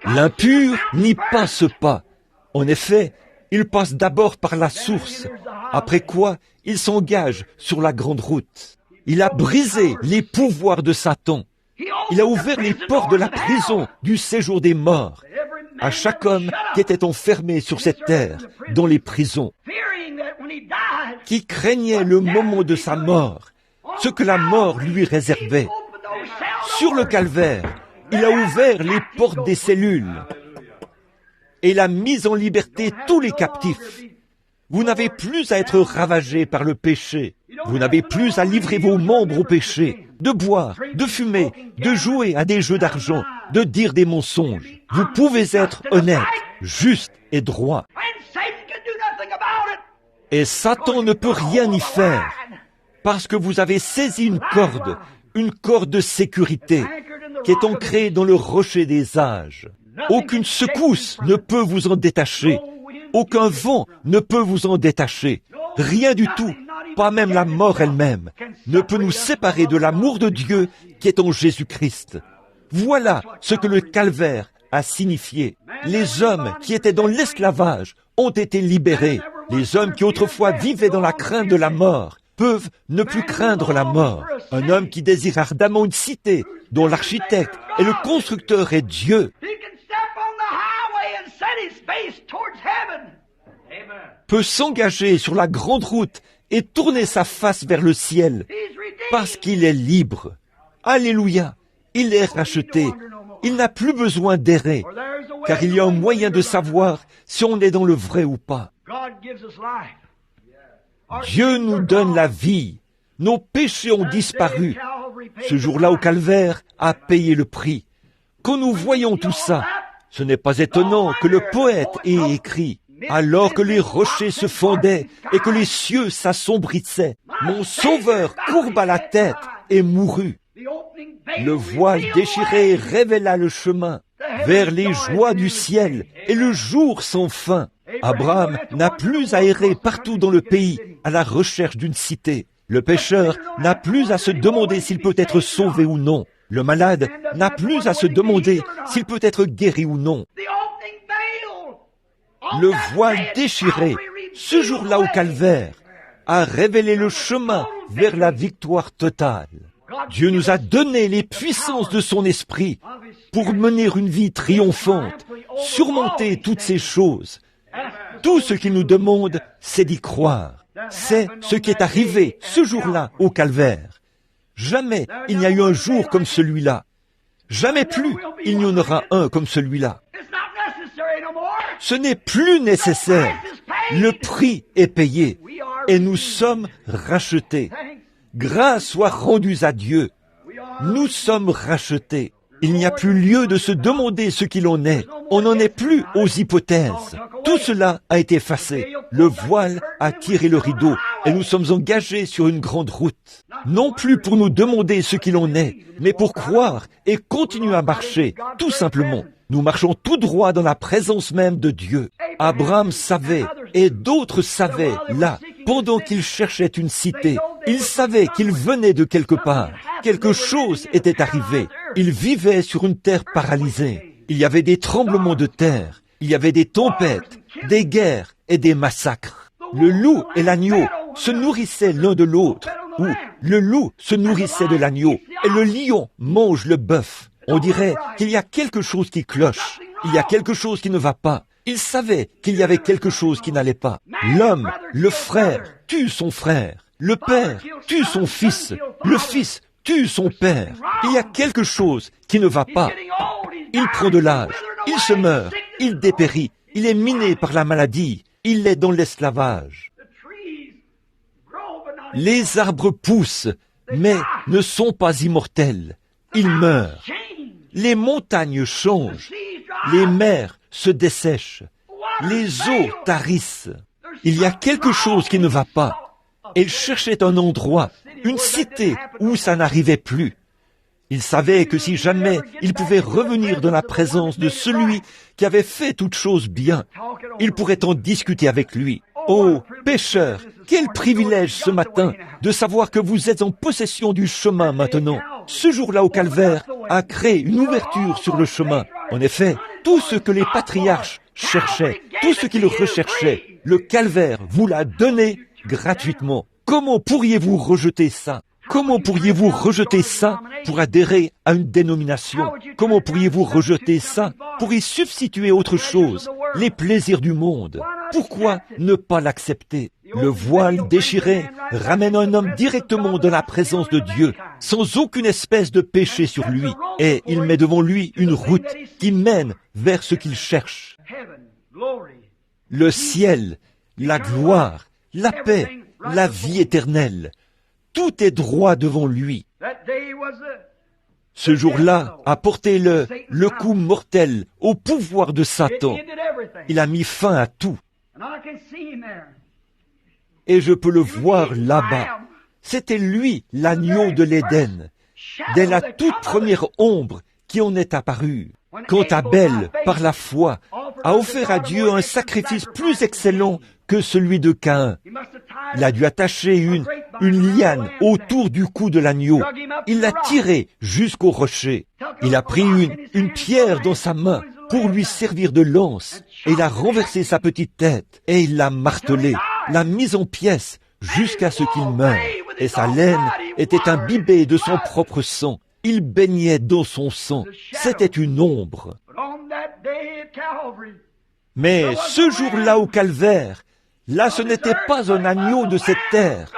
L'impur n'y passe pas. En effet, il passe d'abord par la source, après quoi il s'engage sur la grande route. Il a brisé les pouvoirs de Satan. Il a ouvert les portes de la prison du séjour des morts à chaque homme qui était enfermé sur cette terre, dans les prisons, qui craignait le moment de sa mort, ce que la mort lui réservait. Sur le calvaire, il a ouvert les portes des cellules et il a mis en liberté tous les captifs. Vous n'avez plus à être ravagé par le péché. Vous n'avez plus à livrer vos membres au péché, de boire, de fumer, de jouer à des jeux d'argent, de dire des mensonges. Vous pouvez être honnête, juste et droit. Et Satan ne peut rien y faire, parce que vous avez saisi une corde de sécurité, qui est ancrée dans le rocher des âges. Aucune secousse ne peut vous en détacher. Aucun vent ne peut vous en détacher. Rien du tout, pas même la mort elle-même, ne peut nous séparer de l'amour de Dieu qui est en Jésus-Christ. Voilà ce que le calvaire a signifié. Les hommes qui étaient dans l'esclavage ont été libérés. Les hommes qui autrefois vivaient dans la crainte de la mort peuvent ne plus craindre la mort. Un homme qui désire ardemment une cité dont l'architecte et le constructeur est Dieu peut s'engager sur la grande route et tourner sa face vers le ciel parce qu'il est libre. Alléluia! Il est racheté. Il n'a plus besoin d'errer, car il y a un moyen de savoir si on est dans le vrai ou pas. Dieu nous donne la vie. Nos péchés ont disparu. Ce jour-là au calvaire a payé le prix. Quand nous voyons tout ça, ce n'est pas étonnant que le poète ait écrit « Alors que les rochers se fondaient et que les cieux s'assombrissaient, mon Sauveur courba la tête et mourut. Le voile déchiré révéla le chemin vers les joies du ciel et le jour sans fin. Abraham n'a plus à errer partout dans le pays à la recherche d'une cité. Le pécheur n'a plus à se demander s'il peut être sauvé ou non. Le malade n'a plus à se demander s'il peut être guéri ou non. Le voile déchiré, ce jour-là au calvaire, a révélé le chemin vers la victoire totale. Dieu nous a donné les puissances de son esprit pour mener une vie triomphante, surmonter toutes ces choses. Tout ce qu'il nous demande, c'est d'y croire. C'est ce qui est arrivé ce jour-là au calvaire. Jamais il n'y a eu un jour comme celui-là. Jamais plus il n'y en aura un comme celui-là. Ce n'est plus nécessaire. Le prix est payé et nous sommes rachetés. Grâce soit rendue à Dieu. Nous sommes rachetés. Il n'y a plus lieu de se demander ce qu'il en est. On n'en est plus aux hypothèses. Tout cela a été effacé. Le voile a tiré le rideau et nous sommes engagés sur une grande route. Non plus pour nous demander ce qu'il en est, mais pour croire et continuer à marcher, tout simplement. Nous marchons tout droit dans la présence même de Dieu. Abraham savait, et d'autres savaient, là, pendant qu'ils cherchaient une cité. Ils savaient qu'ils venaient de quelque part. Quelque chose était arrivé. Ils vivaient sur une terre paralysée. Il y avait des tremblements de terre. Il y avait des tempêtes, des guerres et des massacres. Le loup et l'agneau se nourrissaient l'un de l'autre. Ou le loup se nourrissait de l'agneau et le lion mange le bœuf. On dirait qu'il y a quelque chose qui cloche. Il y a quelque chose qui ne va pas. Ils savaient qu'il y avait quelque chose qui n'allait pas. L'homme, le frère, tue son frère. Le père tue son fils. Le fils tue son père. Il y a quelque chose qui ne va pas. Il prend de l'âge. Il se meurt. Il dépérit. Il est miné par la maladie. Il est dans l'esclavage. Les arbres poussent, mais ne sont pas immortels. Ils meurent. Les montagnes changent. Les mers se dessèchent. Les eaux tarissent. Il y a quelque chose qui ne va pas. Il cherchait un endroit, une cité où ça n'arrivait plus. Il savait que si jamais il pouvait revenir dans la présence de celui qui avait fait toutes choses bien, il pourrait en discuter avec lui. Oh, pécheur, quel privilège ce matin de savoir que vous êtes en possession du chemin maintenant. Ce jour-là au calvaire a créé une ouverture sur le chemin. En effet, tout ce que les patriarches cherchaient, tout ce qu'ils recherchaient, le calvaire vous l'a donné gratuitement. Comment pourriez-vous rejeter ça? Comment pourriez-vous rejeter ça pour adhérer à une dénomination? Comment pourriez-vous rejeter ça pour y substituer autre chose, les plaisirs du monde? Pourquoi ne pas l'accepter? Le voile déchiré ramène un homme directement dans la présence de Dieu, sans aucune espèce de péché sur lui, et il met devant lui une route qui mène vers ce qu'il cherche. Le ciel, la gloire, la paix, la vie éternelle. Tout est droit devant lui. Ce jour-là a porté le coup mortel au pouvoir de Satan. Il a mis fin à tout. Et je peux le voir là-bas. C'était lui, l'agneau de l'Éden, dès la toute première ombre qui en est apparue. Quand Abel, par la foi, a offert à Dieu un sacrifice plus excellent que celui de Caïn. Il a dû attacher une liane autour du cou de l'agneau. Il l'a tiré jusqu'au rocher. Il a pris une pierre dans sa main pour lui servir de lance. Et il a renversé sa petite tête et il l'a martelée, l'a mise en pièces jusqu'à ce qu'il meure, et sa laine était imbibée de son propre sang. Il baignait dans son sang. C'était une ombre. Mais ce jour-là au calvaire, là ce n'était pas un agneau de cette terre,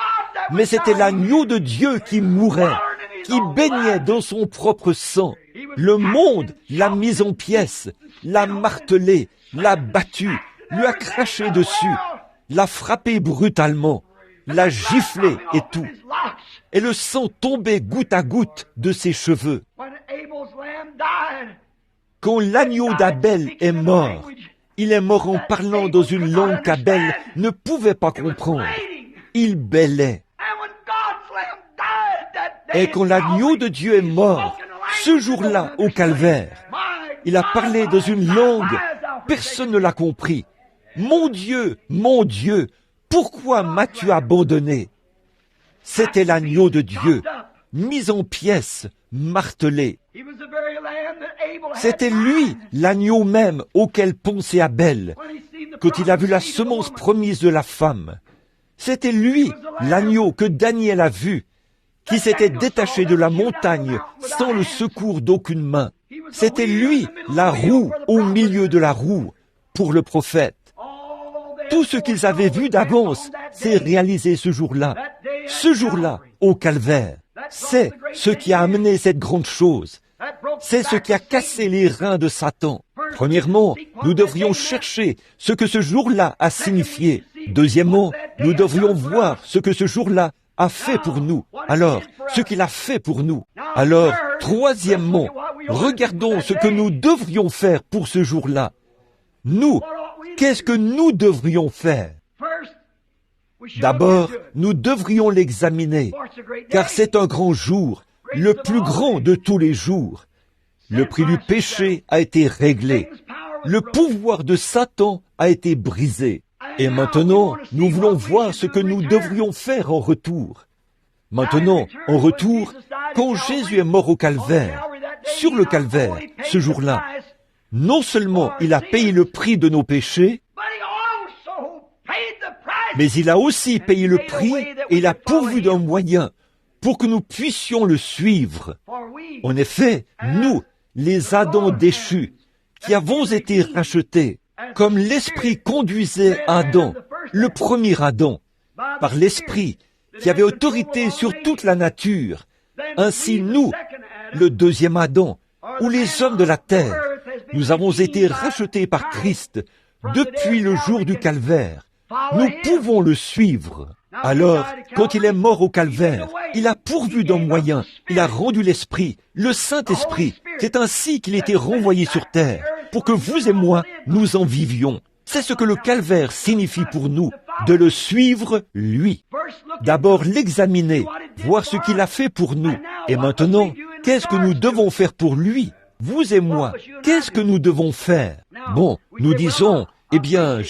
mais c'était l'agneau de Dieu qui mourait, qui baignait dans son propre sang. Le monde l'a mis en pièces, l'a martelé, l'a battu, lui a craché dessus, l'a frappé brutalement, l'a giflé et tout. Et le sang tombait goutte à goutte de ses cheveux. Quand l'agneau d'Abel est mort, il est mort en parlant dans une langue qu'Abel ne pouvait pas comprendre. Il bêlait. Et quand l'agneau de Dieu est mort, ce jour-là au calvaire, il a parlé dans une langue, personne ne l'a compris. Mon Dieu, pourquoi m'as-tu abandonné? C'était l'agneau de Dieu, mis en pièces, martelé. C'était lui, l'agneau même auquel pensait Abel, quand il a vu la semence promise de la femme. C'était lui, l'agneau que Daniel a vu, qui s'était détaché de la montagne sans le secours d'aucune main. C'était lui, la roue au milieu de la roue, pour le prophète. Tout ce qu'ils avaient vu d'avance s'est réalisé ce jour-là au calvaire. C'est ce qui a amené cette grande chose. C'est ce qui a cassé les reins de Satan. Premièrement, nous devrions chercher ce que ce jour-là a signifié. Deuxièmement, nous devrions voir ce que ce jour-là a fait pour nous. Alors, ce qu'il a fait pour nous. Alors, troisièmement, regardons ce que nous devrions faire pour ce jour-là. Nous, qu'est-ce que nous devrions faire? D'abord, nous devrions l'examiner, car c'est un grand jour, le plus grand de tous les jours. Le prix du péché a été réglé. Le pouvoir de Satan a été brisé. Et maintenant, nous voulons voir ce que nous devrions faire en retour. Maintenant, en retour, quand Jésus est mort au calvaire, sur le calvaire, ce jour-là, non seulement il a payé le prix de nos péchés, mais il a aussi payé le prix et il a pourvu d'un moyen pour que nous puissions le suivre. En effet, nous, les Adams déchus, qui avons été rachetés, comme l'Esprit conduisait Adam, le premier Adam, par l'Esprit qui avait autorité sur toute la nature, ainsi nous, le deuxième Adam, ou les hommes de la terre, nous avons été rachetés par Christ depuis le jour du calvaire. Nous pouvons le suivre. Alors, quand il est mort au calvaire, il a pourvu d'un moyen, il a rendu l'Esprit, le Saint-Esprit. C'est ainsi qu'il était renvoyé sur terre, pour que vous et moi, nous en vivions. C'est ce que le calvaire signifie pour nous, de le suivre, lui. D'abord l'examiner, voir ce qu'il a fait pour nous. Et maintenant, qu'est-ce que nous devons faire pour lui? Vous et moi, qu'est-ce que nous devons faire? Bon, nous disons, eh bien,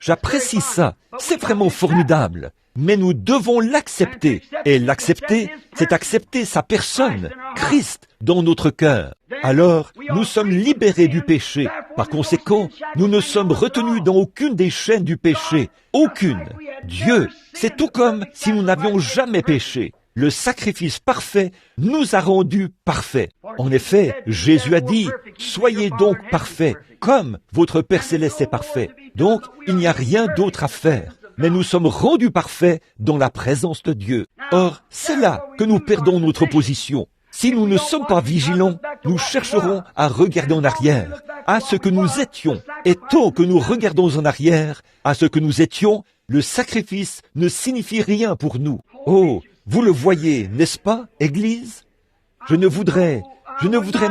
j'apprécie ça, c'est vraiment formidable. Mais nous devons l'accepter. Et l'accepter, c'est accepter sa personne, Christ, dans notre cœur. Alors, nous sommes libérés du péché. Par conséquent, nous ne sommes retenus dans aucune des chaînes du péché. Aucune. Dieu, c'est tout comme si nous n'avions jamais péché. Le sacrifice parfait nous a rendus parfaits. En effet, Jésus a dit, « Soyez donc parfaits, comme votre Père Céleste est parfait. » Donc, il n'y a rien d'autre à faire. Mais nous sommes rendus parfaits dans la présence de Dieu. Or, c'est là que nous perdons notre position. Si nous ne sommes pas vigilants, nous chercherons à regarder en arrière, à ce que nous étions. Et tant que nous regardons en arrière, à ce que nous étions, le sacrifice ne signifie rien pour nous. Oh, vous le voyez, n'est-ce pas, Église? Je ne voudrais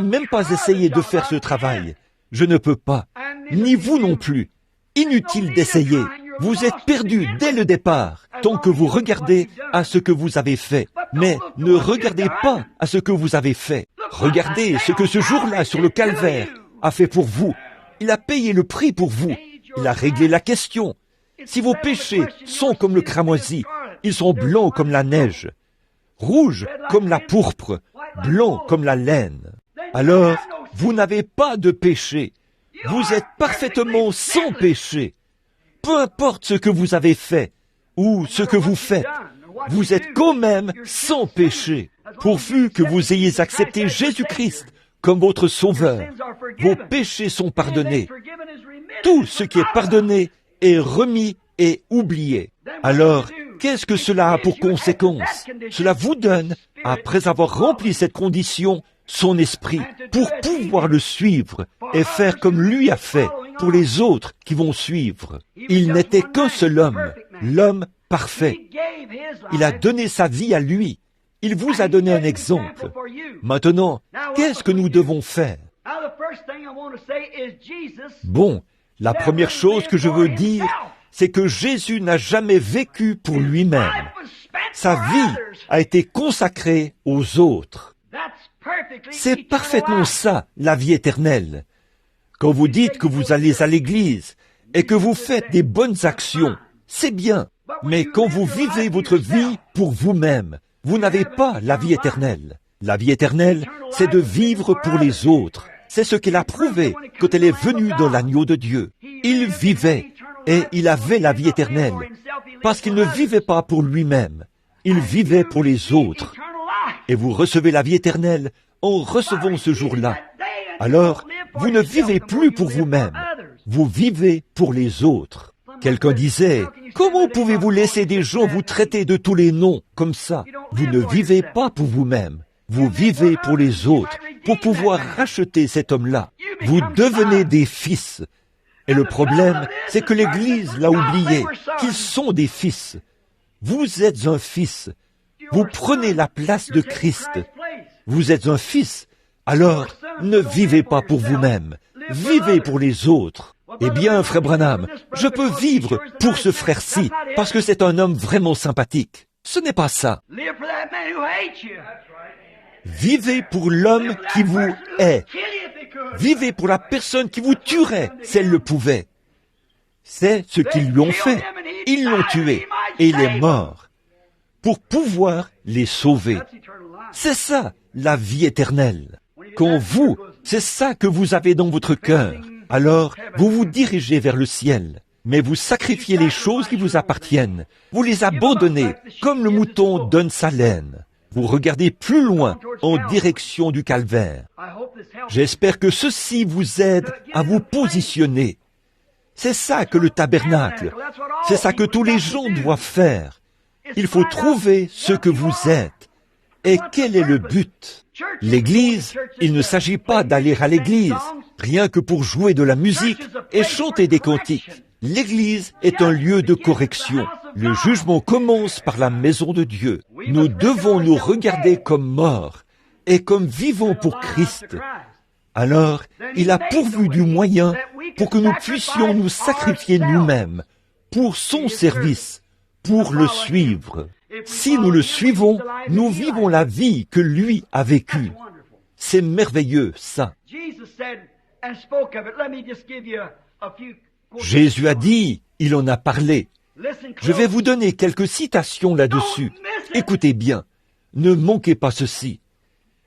même pas essayer de faire ce travail. Je ne peux pas. Ni vous non plus. Inutile d'essayer. Vous êtes perdus dès le départ, tant que vous regardez à ce que vous avez fait. Mais ne regardez pas à ce que vous avez fait. Regardez ce que ce jour-là sur le calvaire a fait pour vous. Il a payé le prix pour vous. Il a réglé la question. Si vos péchés sont comme le cramoisi, ils sont blancs comme la neige, rouges comme la pourpre, blancs comme la laine. Alors, vous n'avez pas de péché. Vous êtes parfaitement sans péché. Peu importe ce que vous avez fait, ou ce que vous faites, vous êtes quand même sans péché. Pourvu que vous ayez accepté Jésus-Christ comme votre sauveur, vos péchés sont pardonnés. Tout ce qui est pardonné est remis et oublié. Alors, qu'est-ce que cela a pour conséquence? Cela vous donne, après avoir rempli cette condition, son esprit pour pouvoir le suivre et faire comme lui a fait pour les autres qui vont suivre. Il n'était qu'un seul homme, l'homme parfait. Il a donné sa vie à lui. Il vous a donné un exemple. Maintenant, qu'est-ce que nous devons faire? Bon, la première chose que je veux dire, c'est que Jésus n'a jamais vécu pour lui-même. Sa vie a été consacrée aux autres. C'est parfaitement ça, la vie éternelle. Quand vous dites que vous allez à l'église et que vous faites des bonnes actions, c'est bien. Mais quand vous vivez votre vie pour vous-même, vous n'avez pas la vie éternelle. La vie éternelle, c'est de vivre pour les autres. C'est ce qu'elle a prouvé quand elle est venue dans l'agneau de Dieu. Il vivait et il avait la vie éternelle parce qu'il ne vivait pas pour lui-même. Il vivait pour les autres. Et vous recevez la vie éternelle en recevant ce jour-là. Alors, vous ne vivez plus pour vous-même. Vous vivez pour les autres. Quelqu'un disait, « Comment pouvez-vous laisser des gens vous traiter de tous les noms comme ça? Vous ne vivez pas pour vous-même. Vous vivez pour les autres, pour pouvoir racheter cet homme-là. Vous devenez des fils. » Et le problème, c'est que l'Église l'a oublié, qu'ils sont des fils. Vous êtes un fils. Vous prenez la place de Christ. Vous êtes un fils. Alors, ne vivez pas pour vous-même. Vivez pour les autres. Eh bien, frère Branham, je peux vivre pour ce frère-ci, parce que c'est un homme vraiment sympathique. Ce n'est pas ça. Vivez pour l'homme qui vous hait. Vivez pour la personne qui vous tuerait, si elle le pouvait. C'est ce qu'ils lui ont fait. Ils l'ont tué, et il est mort, pour pouvoir les sauver. C'est ça, la vie éternelle. Quand vous, c'est ça que vous avez dans votre cœur, alors vous vous dirigez vers le ciel, mais vous sacrifiez les choses qui vous appartiennent. Vous les abandonnez, comme le mouton donne sa laine. Vous regardez plus loin, en direction du calvaire. J'espère que ceci vous aide à vous positionner. C'est ça que le tabernacle, c'est ça que tous les gens doivent faire. Il faut trouver ce que vous êtes. Et quel est le but? L'église, il ne s'agit pas d'aller à l'église, rien que pour jouer de la musique et chanter des cantiques. L'église est un lieu de correction. Le jugement commence par la maison de Dieu. Nous devons nous regarder comme morts et comme vivants pour Christ. Alors, il a pourvu du moyen pour que nous puissions nous sacrifier nous-mêmes pour son service, pour le suivre. Si nous le suivons, nous vivons la vie que lui a vécue. C'est merveilleux, ça. Jésus a dit, il en a parlé. Je vais vous donner quelques citations là-dessus. Écoutez bien, ne manquez pas ceci.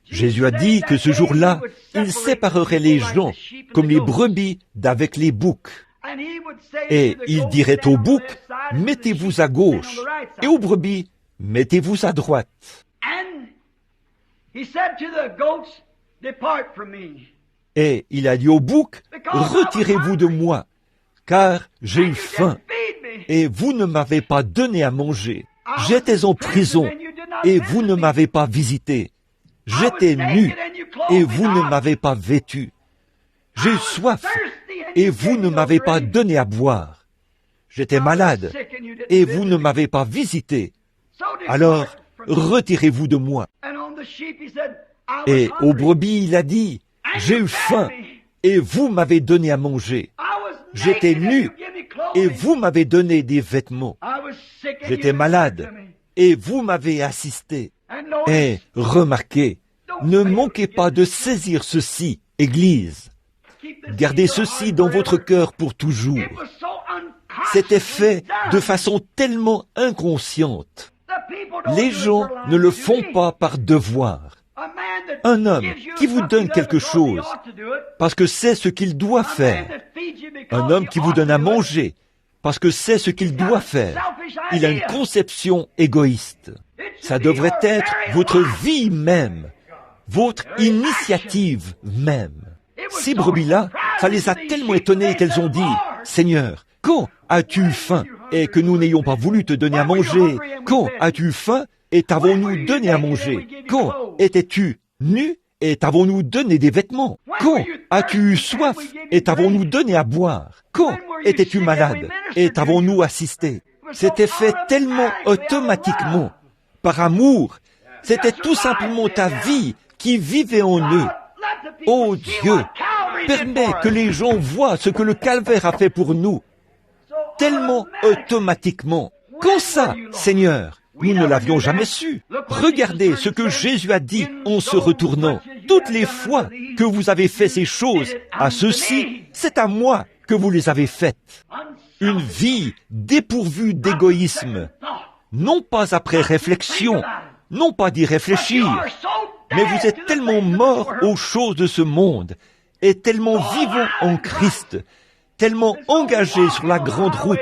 Jésus a dit que ce jour-là, il séparerait les gens comme les brebis d'avec les boucs. Et il dirait aux boucs, mettez-vous à gauche, et aux brebis, mettez-vous à droite. Et il a dit aux boucs, retirez-vous de moi, car j'ai eu faim, et vous ne m'avez pas donné à manger. J'étais en prison, et vous ne m'avez pas visité. J'étais nu, et vous ne m'avez pas vêtu. J'ai eu soif, et vous ne m'avez pas donné à boire. J'étais malade, et vous ne m'avez pas visité. Alors, retirez-vous de moi. Et aux brebis, il a dit, j'ai eu faim, et vous m'avez donné à manger. J'étais nu, et vous m'avez donné des vêtements. J'étais malade, et vous m'avez assisté. Et remarquez, ne manquez pas de saisir ceci, Église. Gardez ceci dans votre cœur pour toujours. C'était fait de façon tellement inconsciente. Les gens ne le font pas par devoir. Un homme qui vous donne quelque chose parce que c'est ce qu'il doit faire. Un homme qui vous donne à manger parce que c'est ce qu'il doit faire. Il a une conception égoïste. Ça devrait être votre vie même, votre initiative même. Ces brebis-là, ça les a tellement étonnées qu'elles ont dit, « Seigneur, quand as-tu eu faim et que nous n'ayons pas voulu te donner à manger? Quand as-tu eu faim et t'avons-nous donné à manger? Quand étais-tu nu et t'avons-nous donné des vêtements? Quand as-tu eu soif et t'avons-nous donné à boire? Quand étais-tu malade et t'avons-nous assisté? » C'était fait tellement automatiquement, par amour. C'était tout simplement ta vie qui vivait en eux. Oh Dieu, permets que les gens voient ce que le calvaire a fait pour nous. Tellement automatiquement. Quand ça, Seigneur? Nous ne l'avions jamais su. Regardez ce que Jésus a dit en se retournant. Toutes les fois que vous avez fait ces choses, à ceux-ci, c'est à moi que vous les avez faites. Une vie dépourvue d'égoïsme. Non pas après réflexion, non pas d'y réfléchir, mais vous êtes tellement morts aux choses de ce monde et tellement vivants en Christ, tellement engagés sur la grande route,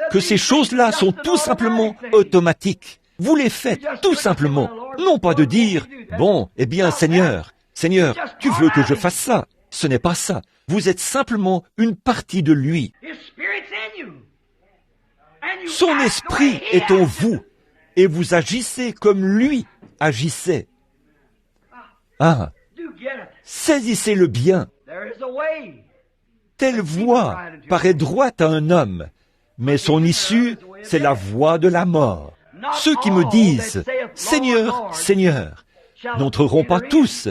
que ces choses-là sont tout simplement automatiques. Vous les faites tout simplement, non pas de dire « Bon, eh bien Seigneur, Seigneur, tu veux que je fasse ça ?» Ce n'est pas ça. Vous êtes simplement une partie de lui. Son esprit est en vous et vous agissez comme lui agissait. Ah, saisissez-le bien. Telle voie paraît droite à un homme, mais son issue, c'est la voie de la mort. Ceux qui me disent « Seigneur, Seigneur », n'entreront pas tous,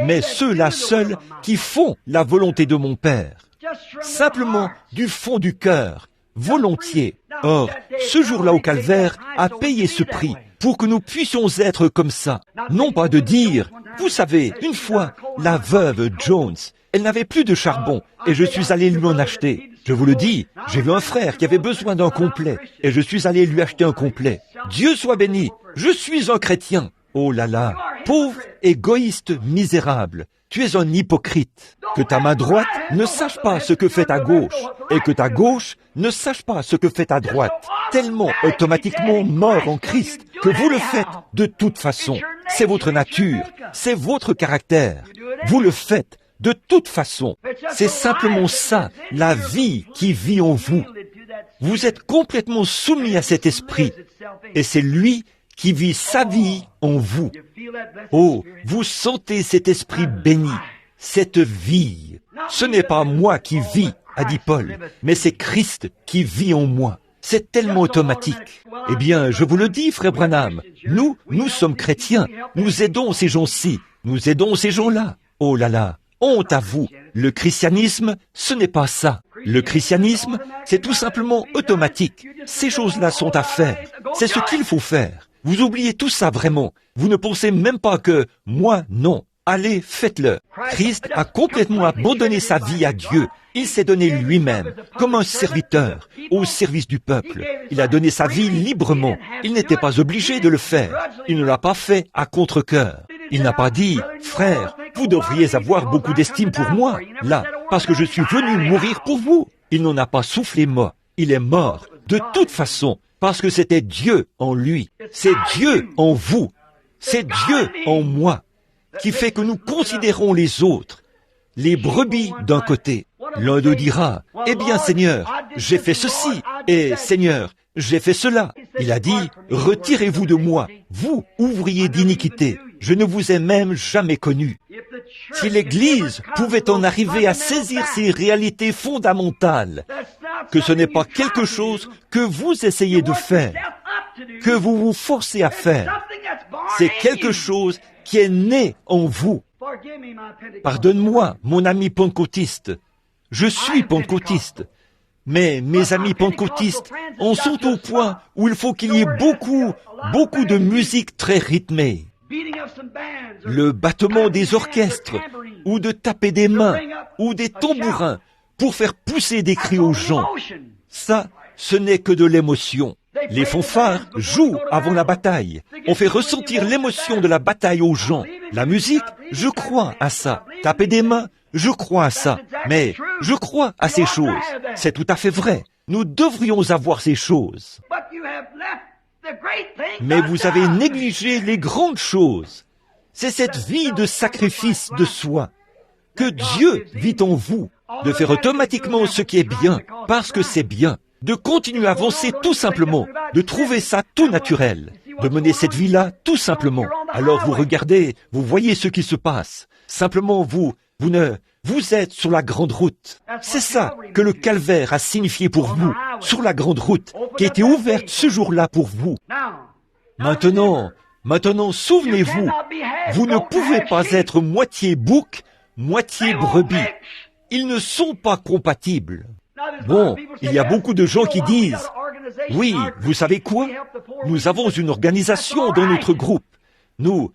mais ceux-là seuls qui font la volonté de mon Père. Simplement du fond du cœur, volontiers. Or, ce jour-là au calvaire a payé ce prix pour que nous puissions être comme ça. Non pas de dire, vous savez, une fois, la veuve Jones, elle n'avait plus de charbon et je suis allé lui en acheter. Je vous le dis, j'ai vu un frère qui avait besoin d'un complet et je suis allé lui acheter un complet. Dieu soit béni, je suis un chrétien. Oh là là, pauvre, égoïste, misérable, tu es un hypocrite. Que ta main droite ne sache pas ce que fait ta gauche, et que ta gauche ne sache pas ce que fait ta droite. Tellement automatiquement mort en Christ que vous le faites de toute façon. C'est votre nature, c'est votre caractère. Vous le faites de toute façon. C'est simplement ça, la vie qui vit en vous. Vous êtes complètement soumis à cet esprit, et c'est lui qui vit sa vie en vous. Oh, vous sentez cet esprit béni, cette vie. Ce n'est pas moi qui vis, a dit Paul, mais c'est Christ qui vit en moi. C'est tellement automatique. Eh bien, je vous le dis, frère Branham, nous sommes chrétiens. Nous aidons ces gens-ci. Nous aidons ces gens-là. Oh là là, honte à vous. Le christianisme, ce n'est pas ça. Le christianisme, c'est tout simplement automatique. Ces choses-là sont à faire. C'est ce qu'il faut faire. Vous oubliez tout ça vraiment. Vous ne pensez même pas que « moi, non ». Allez, faites-le. Christ a complètement abandonné sa vie à Dieu. Il s'est donné lui-même, comme un serviteur, au service du peuple. Il a donné sa vie librement. Il n'était pas obligé de le faire. Il ne l'a pas fait à contre-cœur. Il n'a pas dit « Frère, vous devriez avoir beaucoup d'estime pour moi, là, parce que je suis venu mourir pour vous. » Il n'en a pas soufflé mot. Il est mort, de toute façon, parce que c'était Dieu en lui. C'est Dieu en vous. C'est Dieu en moi, qui fait que nous considérons les autres, les brebis d'un côté. L'un d'eux dira, « Eh bien, Seigneur, j'ai fait ceci, et Seigneur, j'ai fait cela. » Il a dit, « Retirez-vous de moi, vous, ouvriers d'iniquité. Je ne vous ai même jamais connu. » Si l'Église pouvait en arriver à saisir ces réalités fondamentales, que ce n'est pas quelque chose que vous essayez de faire, que vous vous forcez à faire, c'est quelque chose qui est né en vous. Pardonne-moi, mon ami pentecôtiste. Je suis pentecôtiste. Mais mes amis pentecôtistes en sont au point où il faut qu'il y ait beaucoup de musique très rythmée. Le battement des orchestres, ou de taper des mains, ou des tambourins, pour faire pousser des cris aux gens. Ça, ce n'est que de l'émotion. Les fanfares jouent avant la bataille. On fait ressentir l'émotion de la bataille aux gens. La musique, je crois à ça. Taper des mains, je crois à ça. Mais je crois à ces choses. C'est tout à fait vrai. Nous devrions avoir ces choses. Mais vous avez négligé les grandes choses. C'est cette vie de sacrifice de soi que Dieu vit en vous, de faire automatiquement ce qui est bien, parce que c'est bien, de continuer à avancer tout simplement, de trouver ça tout naturel, de mener cette vie-là tout simplement. Alors vous regardez, vous voyez ce qui se passe. Simplement vous êtes sur la grande route. C'est ça que le calvaire a signifié pour vous, sur la grande route, qui a été ouverte ce jour-là pour vous. Maintenant, souvenez-vous, vous ne pouvez pas être moitié bouc, moitié brebis. Ils ne sont pas compatibles. Bon, il y a beaucoup de gens qui disent, oui, vous savez quoi? Nous avons une organisation dans notre groupe. Nous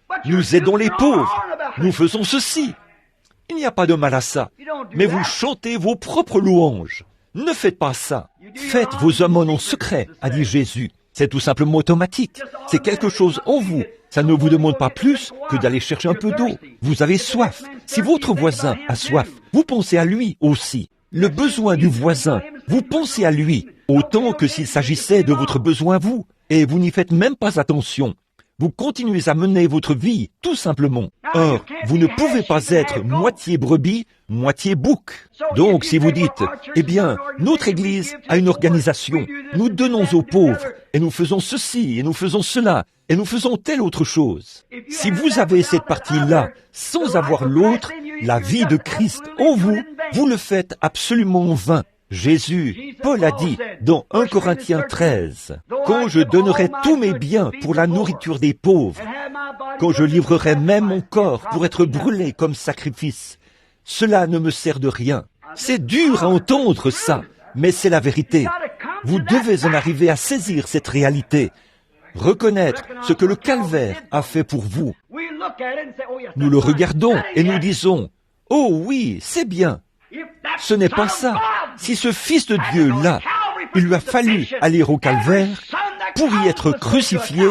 aidons les pauvres. Nous faisons ceci. Il n'y a pas de mal à ça. Mais vous chantez vos propres louanges. Ne faites pas ça. Faites vos aumônes en secret, a dit Jésus. C'est tout simplement automatique. C'est quelque chose en vous. Ça ne vous demande pas plus que d'aller chercher un peu d'eau. Vous avez soif. Si votre voisin a soif, vous pensez à lui aussi. Le besoin du voisin, vous pensez à lui, autant que s'il s'agissait de votre besoin à vous. Et vous n'y faites même pas attention. Vous continuez à mener votre vie, tout simplement. Or, vous ne pouvez pas être moitié brebis, moitié bouc. Donc, si vous dites, eh bien, notre Église a une organisation, nous donnons aux pauvres, et nous faisons ceci, et nous faisons cela, et nous faisons telle autre chose. Si vous avez cette partie-là, sans avoir l'autre, la vie de Christ en vous, vous le faites absolument en vain. Paul a dit dans 1 Corinthiens 13, « Quand je donnerai tous mes biens pour la nourriture des pauvres, quand je livrerai même mon corps pour être brûlé comme sacrifice, cela ne me sert de rien. » C'est dur à entendre ça, mais c'est la vérité. Vous devez en arriver à saisir cette réalité, reconnaître ce que le calvaire a fait pour vous. Nous le regardons et nous disons, « Oh oui, c'est bien. » Ce n'est pas ça. Si ce Fils de Dieu-là, il lui a fallu aller au calvaire pour y être crucifié,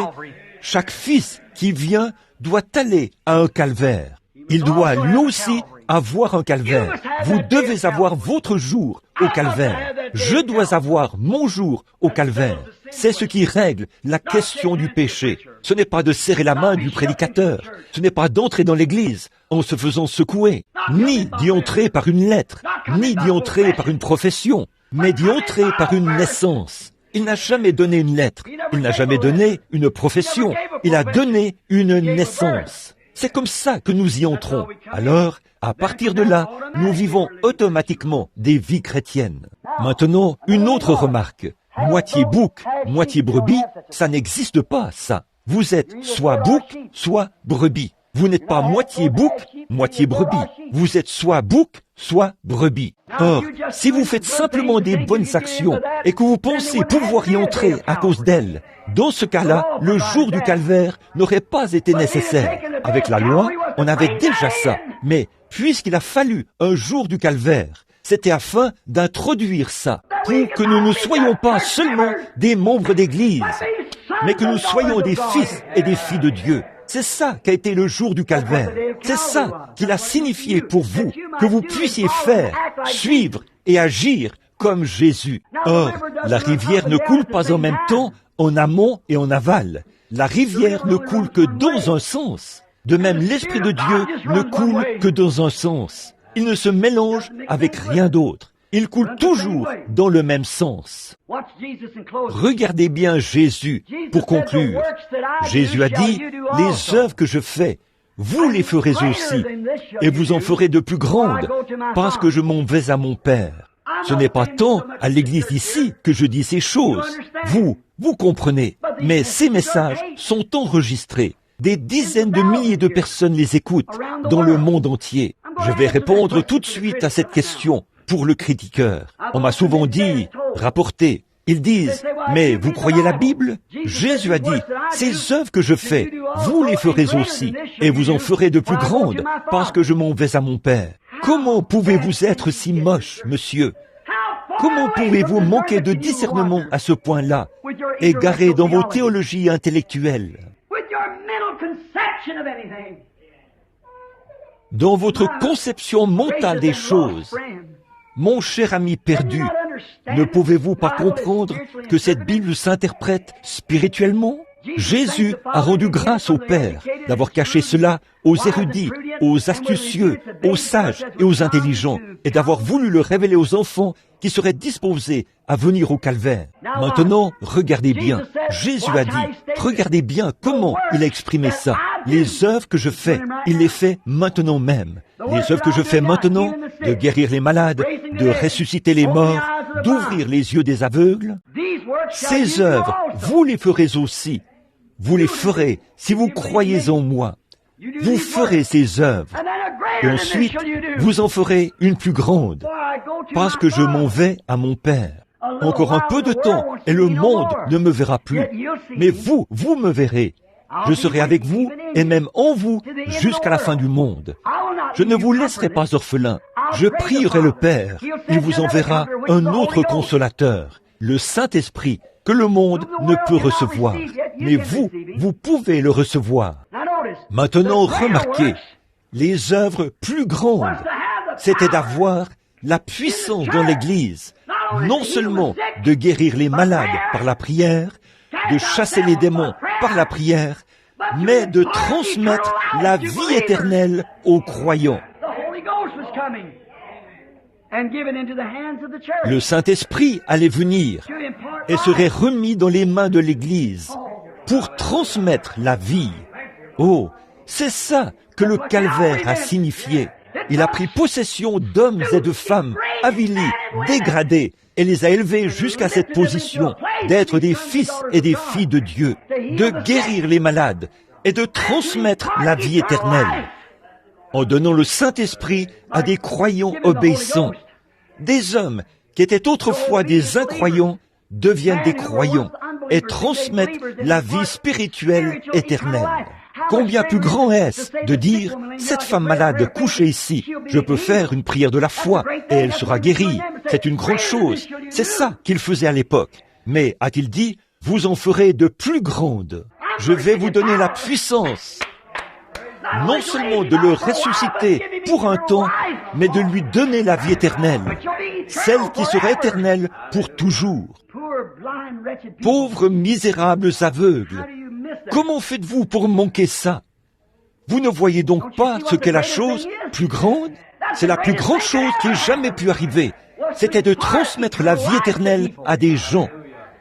chaque fils qui vient doit aller à un calvaire. Il doit lui aussi avoir un calvaire. Vous devez avoir votre jour au calvaire. Je dois avoir mon jour au calvaire. C'est ce qui règle la question du péché. Ce n'est pas de serrer la main du prédicateur. Ce n'est pas d'entrer dans l'église en se faisant secouer, ni d'y entrer par une lettre, ni d'y entrer par une profession, mais d'y entrer par une naissance. Il n'a jamais donné une lettre. Il n'a jamais donné une profession. Il a donné une naissance. C'est comme ça que nous y entrons. Alors, à partir de là, nous vivons automatiquement des vies chrétiennes. Maintenant, une autre remarque. Moitié bouc, moitié brebis, ça n'existe pas, ça. Vous êtes soit bouc, soit brebis. Vous n'êtes pas moitié bouc, moitié brebis. Vous êtes soit bouc, soit brebis. Or, si vous faites simplement des bonnes actions et que vous pensez pouvoir y entrer à cause d'elles, dans ce cas-là, le jour du calvaire n'aurait pas été nécessaire. Avec la loi, on avait déjà ça. Mais puisqu'il a fallu un jour du calvaire, c'était afin d'introduire ça, pour que nous ne soyons pas seulement des membres d'Église, mais que nous soyons des fils et des filles de Dieu. C'est ça qu'a été le jour du calvaire. C'est ça qu'il a signifié pour vous, que vous puissiez faire, suivre et agir comme Jésus. Or, la rivière ne coule pas en même temps en amont et en aval. La rivière ne coule que dans un sens. De même, l'Esprit de Dieu ne coule que dans un sens. Il ne se mélange avec rien d'autre. Il coule toujours dans le même sens. Regardez bien Jésus pour conclure. Jésus a dit, « Les œuvres que je fais, vous les ferez aussi, et vous en ferez de plus grandes, parce que je m'en vais à mon Père. » Ce n'est pas tant à l'Église ici que je dis ces choses. Vous comprenez, mais ces messages sont enregistrés. Des dizaines de milliers de personnes les écoutent dans le monde entier. Je vais répondre tout de suite à cette question pour le critiqueur. On m'a souvent dit, rapporté, ils disent, mais vous croyez la Bible? Jésus a dit, ces œuvres que je fais, vous les ferez aussi, et vous en ferez de plus grandes, parce que je m'en vais à mon Père. Comment pouvez-vous être si moche, monsieur? Comment pouvez-vous manquer de discernement à ce point-là, égaré dans vos théologies intellectuelles? Dans votre conception mentale des choses, mon cher ami perdu, Ne pouvez-vous pas comprendre que cette Bible s'interprète spirituellement? Jésus a rendu grâce au Père d'avoir caché cela aux érudits, aux astucieux, aux sages et aux intelligents, et d'avoir voulu le révéler aux enfants qui seraient disposés à venir au calvaire. Maintenant, regardez bien. Jésus a dit, regardez bien comment il a exprimé ça. Les œuvres que je fais, il les fait maintenant même. Les œuvres que je fais maintenant, de guérir les malades, de ressusciter les morts, d'ouvrir les yeux des aveugles, ces œuvres, vous les ferez aussi. Vous les ferez si vous croyez en moi. Vous ferez ces œuvres. Et ensuite, vous en ferez une plus grande, parce que je m'en vais à mon Père. Encore un peu de temps, et le monde ne me verra plus. Mais vous me verrez. Je serai avec vous, et même en vous, jusqu'à la fin du monde. Je ne vous laisserai pas orphelins. Je prierai le Père. Il vous enverra un autre consolateur, le Saint-Esprit, que le monde ne peut recevoir. Mais vous pouvez le recevoir. Maintenant, remarquez, les œuvres plus grandes, c'était d'avoir la puissance dans l'Église, non seulement de guérir les malades par la prière, de chasser les démons par la prière, mais de transmettre la vie éternelle aux croyants. Le Saint-Esprit allait venir et serait remis dans les mains de l'Église pour transmettre la vie. Oh, c'est ça que le calvaire a signifié. Il a pris possession d'hommes et de femmes avilis, dégradés, et les a élevés jusqu'à cette position d'être des fils et des filles de Dieu, de guérir les malades et de transmettre la vie éternelle, en donnant le Saint-Esprit à des croyants obéissants. Des hommes qui étaient autrefois des incroyants deviennent des croyants et transmettent la vie spirituelle éternelle. Combien plus grand est-ce de dire, cette femme malade couchée ici, je peux faire une prière de la foi et elle sera guérie. C'est une grande chose. C'est ça qu'il faisait à l'époque. Mais, a-t-il dit, vous en ferez de plus grandes. Je vais vous donner la puissance, non seulement de le ressusciter pour un temps, mais de lui donner la vie éternelle, celle qui sera éternelle pour toujours. Pauvres misérables aveugles, comment faites-vous pour manquer ça? Vous ne voyez donc pas ce qu'est la chose plus grande? C'est la plus grande chose qui ait jamais pu arriver. C'était de transmettre la vie éternelle à des gens.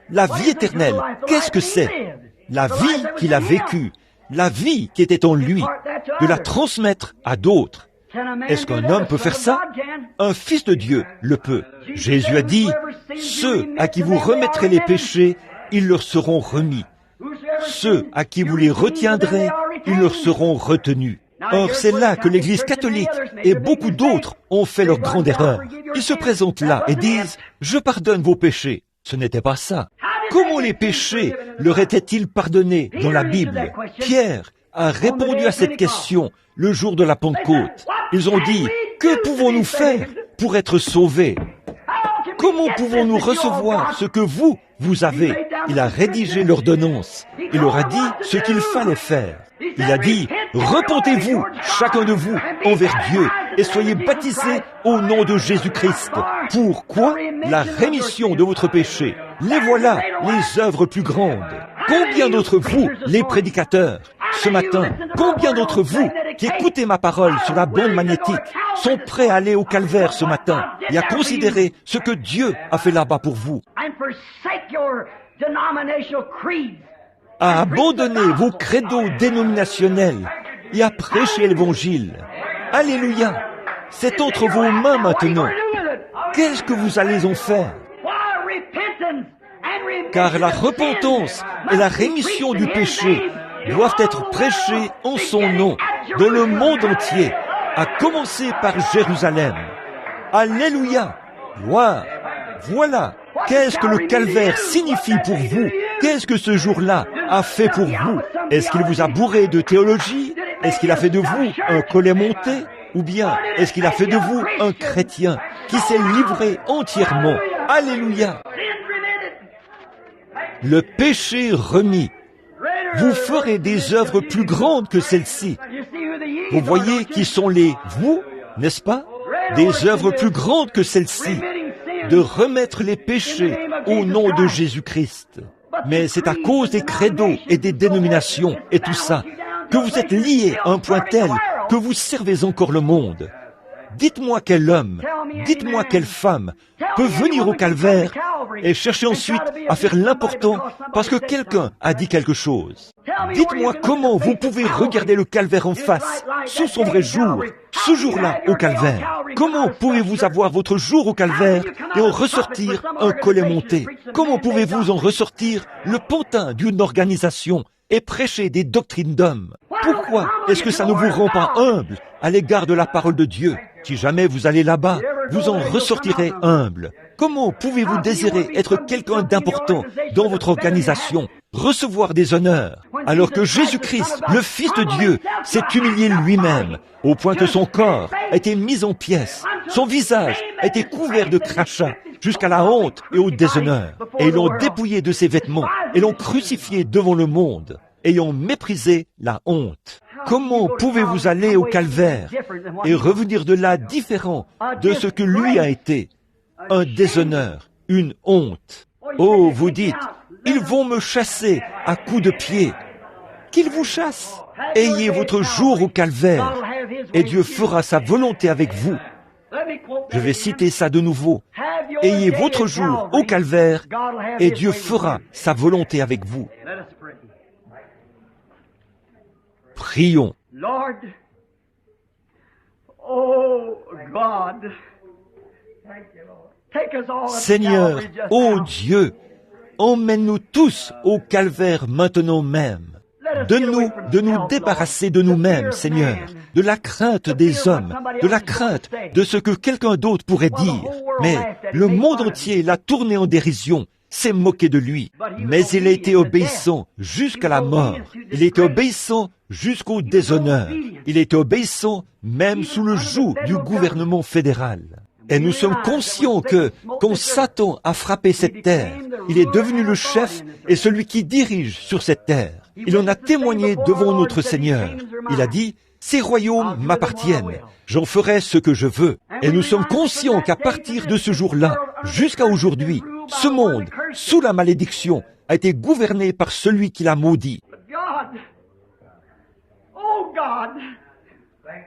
La vie éternelle, qu'est-ce que c'est? La vie qu'il a vécue, la vie qui était en lui, de la transmettre à d'autres. Est-ce qu'un homme peut faire ça? Un fils de Dieu le peut. Jésus a dit, ceux à qui vous remettrez les péchés, ils leur seront remis. Ceux à qui vous les retiendrez, ils leur seront retenus. Or, c'est là que l'Église catholique et beaucoup d'autres ont fait leur grande erreur. Ils se présentent là et disent, je pardonne vos péchés. Ce n'était pas ça. Comment les péchés leur étaient-ils pardonnés dans la Bible? Pierre a répondu à cette question le jour de la Pentecôte. Ils ont dit, que pouvons-nous faire pour être sauvés? Comment pouvons-nous recevoir ce que vous avez? Il a rédigé l'ordonnance. Il leur a dit ce qu'il fallait faire. Il a dit, repentez-vous, chacun de vous, envers Dieu, et soyez baptisés au nom de Jésus-Christ. Pourquoi? La rémission de votre péché. Les voilà, les œuvres plus grandes. Combien d'entre vous, les prédicateurs, ce matin, combien d'entre vous qui écoutez ma parole sur la bande magnétique sont prêts à aller au calvaire ce matin et à considérer ce que Dieu a fait là-bas pour vous, à abandonner vos credos dénominationnels et à prêcher l'Évangile? Alléluia! C'est entre vos mains maintenant. Qu'est-ce que vous allez en faire? Car la repentance et la rémission du péché doivent être prêchées en son nom dans le monde entier, à commencer par Jérusalem. Alléluia! Gloire! Voilà! Qu'est-ce que le calvaire signifie pour vous? Qu'est-ce que ce jour-là a fait pour vous? Est-ce qu'il vous a bourré de théologie? Est-ce qu'il a fait de vous un collet monté? Ou bien est-ce qu'il a fait de vous un chrétien qui s'est livré entièrement? Alléluia! Le péché remis. Vous ferez des œuvres plus grandes que celles-ci. Vous voyez qui sont les vous, n'est-ce pas? Des œuvres plus grandes que celles-ci. de remettre les péchés au nom de Jésus-Christ. Mais c'est à cause des credos et des dénominations et tout ça que vous êtes liés à un point tel que vous servez encore le monde. Dites-moi quel homme, dites-moi quelle femme peut venir au calvaire et chercher ensuite à faire l'important parce que quelqu'un a dit quelque chose. Dites-moi comment vous pouvez regarder le calvaire en face, sous son vrai jour, ce jour-là au calvaire. Comment pouvez-vous avoir votre jour au calvaire et en ressortir un collet monté? Comment pouvez-vous en ressortir le pantin d'une organisation et prêcher des doctrines d'hommes? Pourquoi est-ce que ça ne vous rend pas humble à l'égard de la parole de Dieu? Si jamais vous allez là-bas, vous en ressortirez humble. Comment pouvez-vous désirer être quelqu'un d'important dans votre organisation, recevoir des honneurs, alors que Jésus-Christ, le Fils de Dieu, s'est humilié lui-même, au point que son corps a été mis en pièces, son visage a été couvert de crachats, jusqu'à la honte et au déshonneur, et ils l'ont dépouillé de ses vêtements, et l'ont crucifié devant le monde, ayant méprisé la honte. Comment pouvez-vous aller au calvaire et revenir de là différent de ce que lui a été? Un déshonneur, une honte. Oh, vous dites, ils vont me chasser à coups de pied. Qu'ils vous chassent. Ayez votre jour au calvaire et Dieu fera sa volonté avec vous. Je vais citer ça de nouveau. Ayez votre jour au calvaire et Dieu fera sa volonté avec vous. Prions. Lord, oh God, take us all up to Seigneur, Calvary just ô now. Dieu, emmène-nous tous au calvaire maintenant même. Donne-nous de nous débarrasser de nous-mêmes, Seigneur, de la crainte des hommes, de la crainte de ce que quelqu'un d'autre pourrait dire. Mais le monde entier l'a tourné en dérision, s'est moqué de lui. Mais il a été obéissant jusqu'à la mort. Il a été obéissant jusqu'au déshonneur. Il a été obéissant même sous le joug du gouvernement fédéral. Et nous sommes conscients que, quand Satan a frappé cette terre, il est devenu le chef et celui qui dirige sur cette terre. Il en a témoigné devant notre Seigneur. Il a dit, « Ces royaumes m'appartiennent, j'en ferai ce que je veux. » Et nous sommes conscients qu'à partir de ce jour-là, jusqu'à aujourd'hui, ce monde, sous la malédiction, a été gouverné par celui qui l'a maudit. God, oh God,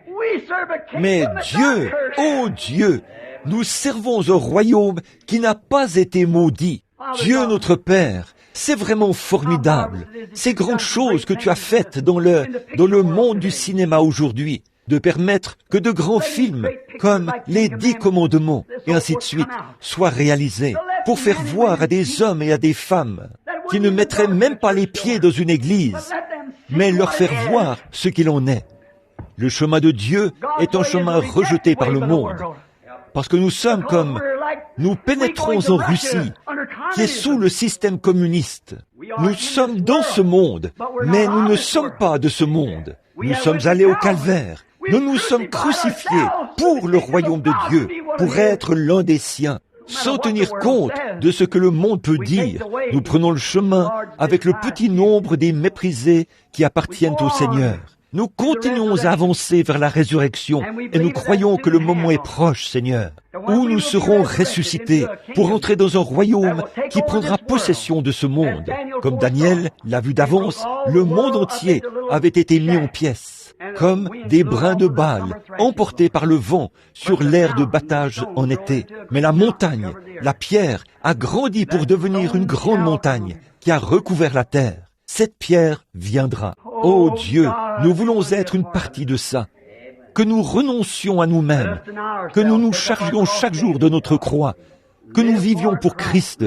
we serve a kingdom Mais that's Dieu, not cursed. ô Dieu, nous servons un royaume qui n'a pas été maudit. Dieu notre Père, c'est vraiment formidable. Ces grandes choses que tu as faites dans le monde du cinéma aujourd'hui, de permettre que de grands films comme les 10 commandements et ainsi de suite soient réalisés pour faire voir à des hommes et à des femmes qui ne mettraient même pas les pieds dans une église, mais leur faire voir ce qu'il en est. Le chemin de Dieu est un chemin rejeté par le monde, parce que nous sommes comme, nous pénétrons en Russie, qui est sous le système communiste. Nous sommes dans ce monde, mais nous ne sommes pas de ce monde. Nous sommes allés au calvaire. Nous nous sommes crucifiés pour le royaume de Dieu, pour être l'un des siens. Sans tenir compte de ce que le monde peut dire, nous prenons le chemin avec le petit nombre des méprisés qui appartiennent au Seigneur. Nous continuons à avancer vers la résurrection et nous croyons que le moment est proche, Seigneur, où nous serons ressuscités pour entrer dans un royaume qui prendra possession de ce monde. Comme Daniel l'a vu d'avance, le monde entier avait été mis en pièces, comme des brins de balles emportés par le vent sur l'air de battage en été. Mais la montagne, la pierre, a grandi pour devenir une grande montagne qui a recouvert la terre. Cette pierre viendra. Ô Dieu, nous voulons être une partie de ça. Que nous renoncions à nous-mêmes, que nous nous chargions chaque jour de notre croix, que nous vivions pour Christ,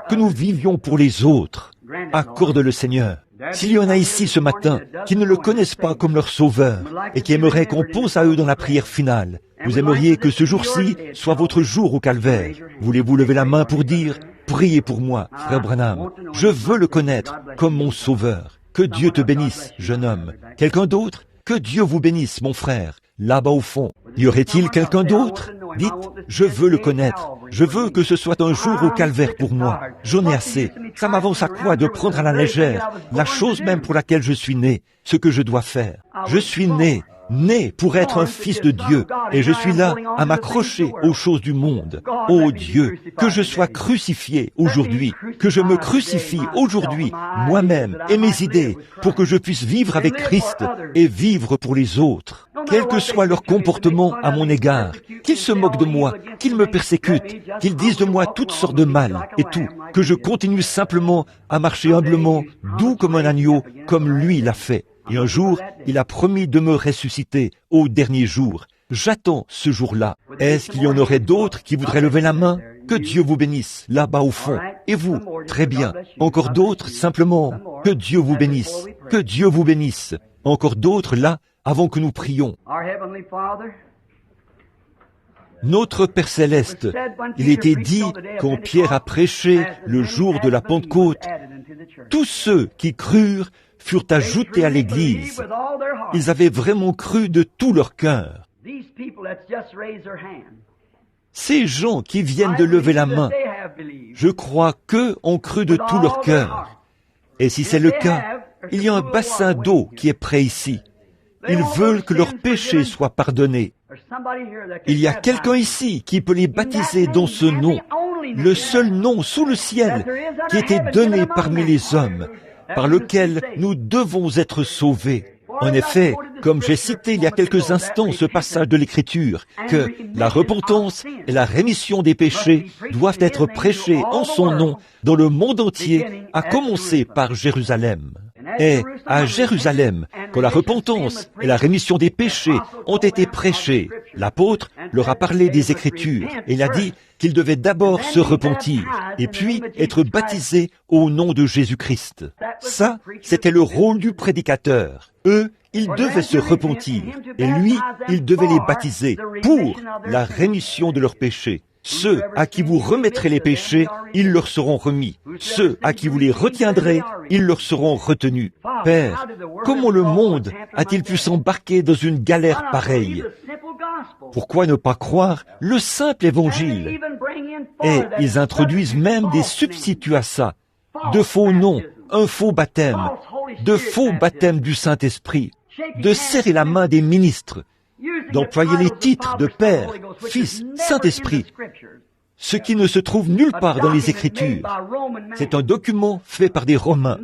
que nous vivions pour les autres. Accorde-le, Seigneur. S'il y en a ici ce matin qui ne le connaissent pas comme leur sauveur et qui aimeraient qu'on pense à eux dans la prière finale, vous aimeriez que ce jour-ci soit votre jour au calvaire. Voulez-vous lever la main pour dire « Priez pour moi, frère Branham. Je veux le connaître comme mon sauveur. » Que Dieu te bénisse, jeune homme. Quelqu'un d'autre? Que Dieu vous bénisse, mon frère, là-bas au fond. Y aurait-il quelqu'un d'autre? Dites, je veux le connaître. Je veux que ce soit un jour au calvaire pour moi. J'en ai assez. Ça m'avance à quoi de prendre à la légère la chose même pour laquelle je suis né, ce que je dois faire? Je suis né, né pour être un fils de Dieu, et je suis là à m'accrocher aux choses du monde. Ô Dieu, que je sois crucifié aujourd'hui, que je me crucifie aujourd'hui, moi-même et mes idées, pour que je puisse vivre avec Christ et vivre pour les autres. Quel que soit leur comportement à mon égard, qu'ils se moquent de moi, qu'ils me persécutent, qu'ils disent de moi toutes sortes de mal et tout, que je continue simplement à marcher humblement, doux comme un agneau, comme lui l'a fait. Et un jour, il a promis de me ressusciter au dernier jour. J'attends ce jour-là. Est-ce qu'il y en aurait d'autres qui voudraient lever la main? Que Dieu vous bénisse, là-bas au fond. Et vous? Très bien. Encore d'autres, simplement. Que Dieu vous bénisse. Que Dieu vous bénisse. Encore d'autres, là, avant que nous prions. Notre Père Céleste, il était dit, quand Pierre a prêché le jour de la Pentecôte, tous ceux qui crurent furent ajoutés à l'Église. Ils avaient vraiment cru de tout leur cœur. Ces gens qui viennent de lever la main, je crois qu'eux ont cru de tout leur cœur. Et si c'est le cas, il y a un bassin d'eau qui est prêt ici. Ils veulent que leurs péchés soient pardonnés. Il y a quelqu'un ici qui peut les baptiser dans ce nom, le seul nom sous le ciel qui était donné parmi les hommes, par lequel nous devons être sauvés. En effet, comme j'ai cité il y a quelques instants ce passage de l'Écriture, que la repentance et la rémission des péchés doivent être prêchés en son nom dans le monde entier, à commencer par Jérusalem. Et à Jérusalem, quand la repentance et la rémission des péchés ont été prêchés, l'apôtre leur a parlé des Écritures et il a dit qu'ils devaient d'abord se repentir et puis être baptisés au nom de Jésus-Christ. Ça, c'était le rôle du prédicateur. Eux, ils devaient se repentir et lui, il devait les baptiser pour la rémission de leurs péchés. Ceux à qui vous remettrez les péchés, ils leur seront remis. Ceux à qui vous les retiendrez, ils leur seront retenus. Père, comment le monde a-t-il pu s'embarquer dans une galère pareille? Pourquoi ne pas croire le simple évangile? Et ils introduisent même des substituts à ça. De faux noms, un faux baptême, de faux baptêmes du Saint-Esprit, de serrer la main des ministres, d'employer les titres de Père, Fils, Saint-Esprit, ce qui ne se trouve nulle part dans les Écritures. C'est un document fait par des Romains.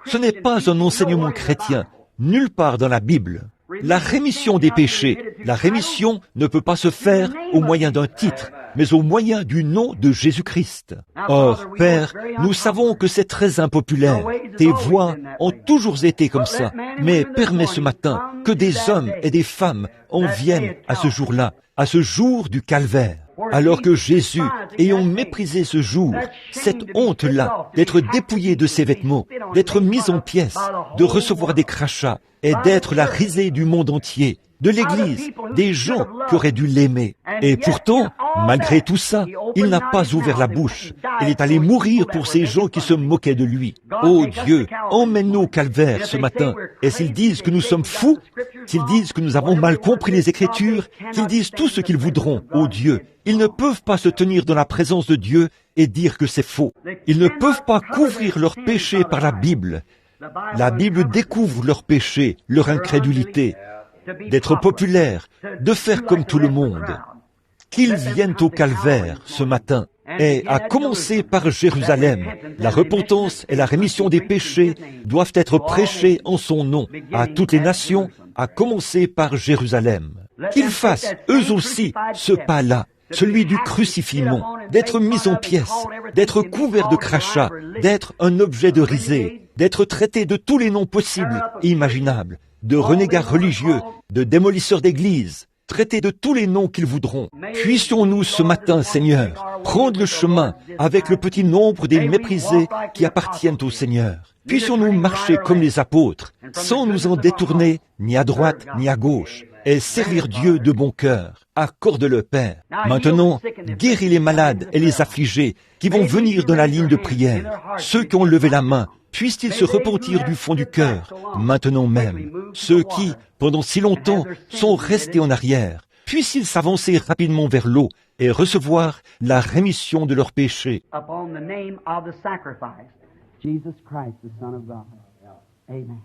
Ce n'est pas un enseignement chrétien, nulle part dans la Bible. La rémission des péchés, la rémission ne peut pas se faire au moyen d'un titre, mais au moyen du nom de Jésus-Christ. Or, Père, nous savons que c'est très impopulaire. Tes voix ont toujours été comme ça, mais permets ce matin que des hommes et des femmes en viennent à ce jour-là, à ce jour du calvaire. Alors que Jésus, ayant méprisé ce jour, cette honte-là, d'être dépouillé de ses vêtements, d'être mis en pièces, de recevoir des crachats et d'être la risée du monde entier, de l'Église, des gens qui auraient dû l'aimer. Et pourtant, malgré tout ça, il n'a pas ouvert la bouche. Il est allé mourir pour ces gens qui se moquaient de lui. Oh Dieu, emmène-nous au calvaire ce matin. Et s'ils disent que nous sommes fous, s'ils disent que nous avons mal compris les Écritures, qu'ils disent tout ce qu'ils voudront, oh Dieu, ils ne peuvent pas se tenir dans la présence de Dieu et dire que c'est faux. Ils ne peuvent pas couvrir leurs péchés par la Bible. La Bible découvre leurs péchés, leur incrédulité, d'être populaire, de faire comme tout le monde. Qu'ils viennent au calvaire ce matin, et à commencer par Jérusalem. La repentance et la rémission des péchés doivent être prêchés en son nom à toutes les nations, à commencer par Jérusalem. Qu'ils fassent eux aussi ce pas-là, celui du crucifiement, d'être mis en pièces, d'être couvert de crachats, d'être un objet de risée, d'être traité de tous les noms possibles et imaginables, de renégats religieux, de démolisseurs d'églises, traités de tous les noms qu'ils voudront. Puissions-nous ce matin, Seigneur, prendre le chemin avec le petit nombre des méprisés qui appartiennent au Seigneur. Puissions-nous marcher comme les apôtres, sans nous en détourner ni à droite ni à gauche, et servir Dieu de bon cœur. Accorde-le, Père. Maintenant, guéris les malades et les affligés qui vont venir dans la ligne de prière. Ceux qui ont levé la main, puissent-ils se repentir du fond du cœur, maintenant même. Ceux qui, pendant si longtemps, sont restés en arrière, puissent-ils s'avancer rapidement vers l'eau et recevoir la rémission de leurs péchés. Upon the name of the sacrifice, Jesus Christ, the Son of God. Amen.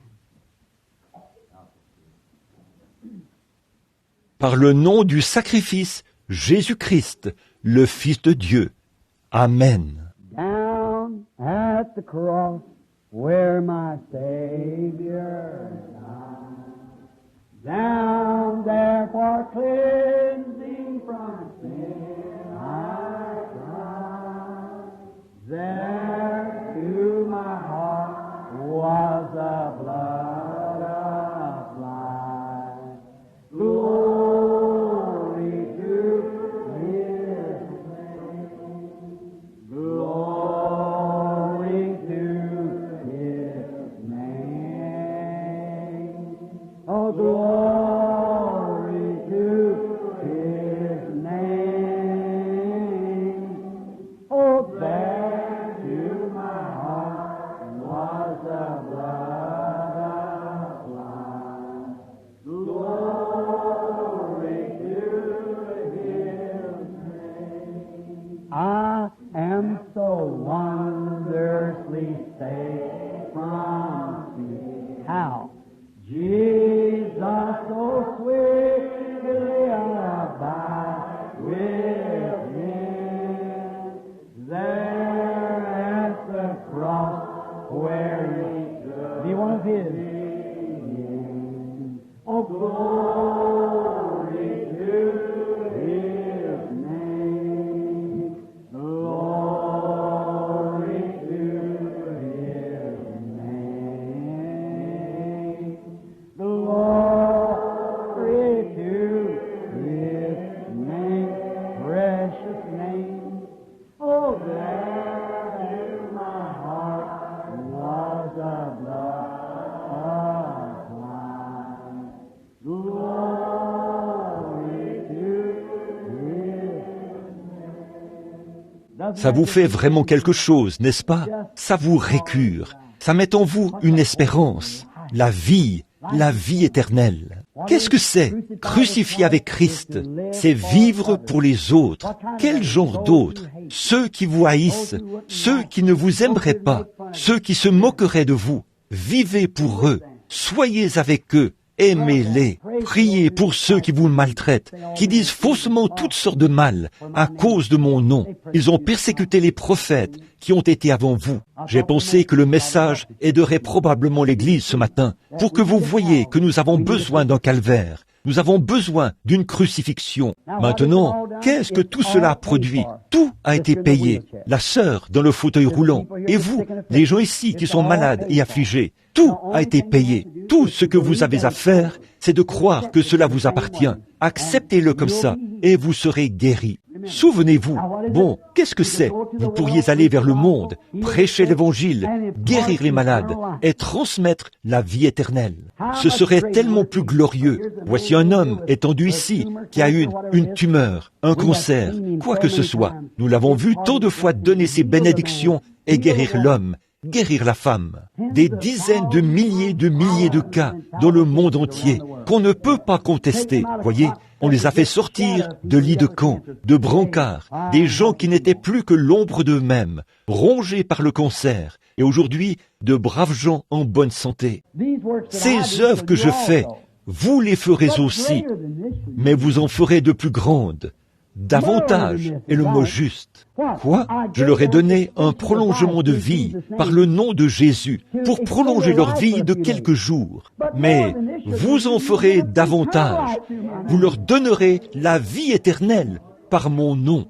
par le nom du sacrifice, Jésus-Christ, le Fils de Dieu. Amen. Down at the cross where my Savior died. Down there for cleansing from sin I cried. There to my heart was the blood applied. Glory to His name. Glory to His name. Oh, glory to His name. Oh, there to my heart was the blood applied. Glory to His name. I am so wondrously saved from sin. How? Jesus so sweetly abide within. There at the cross where He stood. Be one of His. Oh, glory to His name. Glory to His name. Glory to His name. Precious name. Oh, there in my heart was the blood applied. Glory to His. Ça vous fait vraiment quelque chose, n'est-ce pas? Ça vous récure. Ça met en vous une espérance. La vie éternelle. Qu'est-ce que c'est? Crucifié avec Christ, c'est vivre pour les autres. Quel genre d'autres? Ceux qui vous haïssent, ceux qui ne vous aimeraient pas, ceux qui se moqueraient de vous. Vivez pour eux, soyez avec eux, aimez-les. Priez pour ceux qui vous maltraitent, qui disent faussement toutes sortes de mal à cause de mon nom. Ils ont persécuté les prophètes qui ont été avant vous. J'ai pensé que le message aiderait probablement l'Église ce matin pour que vous voyiez que nous avons besoin d'un calvaire. Nous avons besoin d'une crucifixion. Maintenant, qu'est-ce que tout cela produit? Tout a été payé. La sœur dans le fauteuil roulant, et vous, les gens ici qui sont malades et affligés, tout a été payé. Tout ce que vous avez à faire, c'est de croire que cela vous appartient. Acceptez-le comme ça, et vous serez guéris. Souvenez-vous, bon, qu'est-ce que c'est? Vous pourriez aller vers le monde, prêcher l'Évangile, guérir les malades et transmettre la vie éternelle. Ce serait tellement plus glorieux. Voici un homme étendu ici qui a eu une tumeur, un cancer, quoi que ce soit. Nous l'avons vu tant de fois donner ses bénédictions et guérir l'homme, guérir la femme. Des dizaines de milliers de cas dans le monde entier qu'on ne peut pas contester. Voyez, on les a fait sortir de lits de camp, de brancards, des gens qui n'étaient plus que l'ombre d'eux-mêmes, rongés par le cancer, et aujourd'hui, de braves gens en bonne santé. Ces œuvres que je fais, vous les ferez aussi, mais vous en ferez de plus grandes. Davantage est le mot juste. Quoi? Je leur ai donné un prolongement de vie par le nom de Jésus pour prolonger leur vie de quelques jours. Mais vous en ferez davantage. Vous leur donnerez la vie éternelle par mon nom.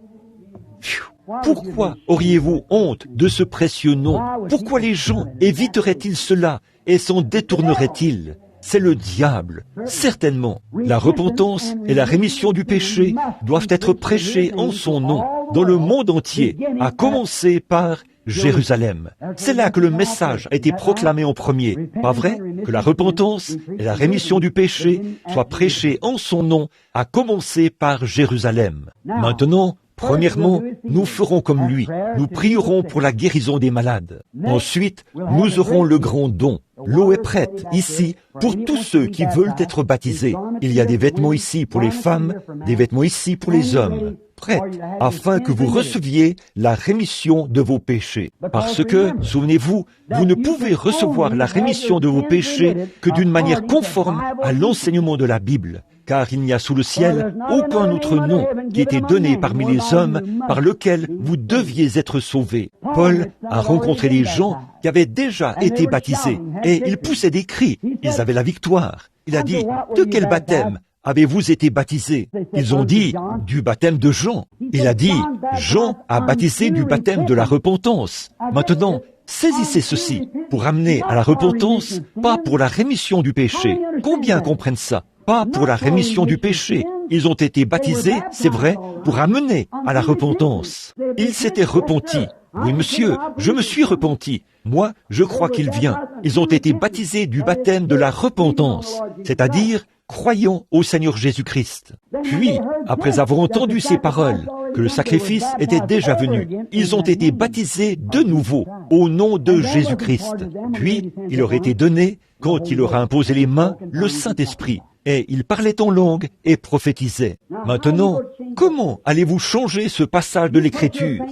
Pfiou. Pourquoi auriez-vous honte de ce précieux nom? Pourquoi les gens éviteraient-ils cela et s'en détourneraient-ils? C'est le diable, certainement. La repentance et la rémission du péché doivent être prêchées en son nom, dans le monde entier, à commencer par Jérusalem. C'est là que le message a été proclamé en premier. Pas vrai? Que la repentance et la rémission du péché soient prêchées en son nom, à commencer par Jérusalem. Maintenant, premièrement, nous ferons comme lui. Nous prierons pour la guérison des malades. Ensuite, nous aurons le grand don. L'eau est prête, ici, pour tous ceux qui veulent être baptisés. Il y a des vêtements ici pour les femmes, des vêtements ici pour les hommes, prêts, afin que vous receviez la rémission de vos péchés. Parce que, souvenez-vous, vous ne pouvez recevoir la rémission de vos péchés que d'une manière conforme à l'enseignement de la Bible. car il n'y a sous le ciel aucun autre nom qui ait été donné parmi les hommes par lequel vous deviez être sauvés. Paul a rencontré des gens qui avaient déjà été baptisés et ils poussaient des cris, ils avaient la victoire. Il a dit, de quel baptême avez-vous été baptisés? Ils ont dit, du baptême de Jean. Il a dit, Jean a baptisé du baptême de la repentance. Maintenant, saisissez ceci, pour amener à la repentance, pas pour la rémission du péché. Combien comprennent ça? Pas pour la rémission du péché. Ils ont été baptisés, c'est vrai, pour amener à la repentance. Ils s'étaient repentis. Oui, monsieur, je me suis repenti. Moi, je crois qu'il vient. Ils ont été baptisés du baptême de la repentance, c'est-à-dire croyant au Seigneur Jésus-Christ. Puis, après avoir entendu ces paroles, que le sacrifice était déjà venu, ils ont été baptisés de nouveau au nom de Jésus-Christ. Puis, il leur était donné, quand il leur a imposé les mains, le Saint-Esprit. Et ils parlaient en langue et prophétisaient. Maintenant, comment allez-vous changer ce passage de l'Écriture?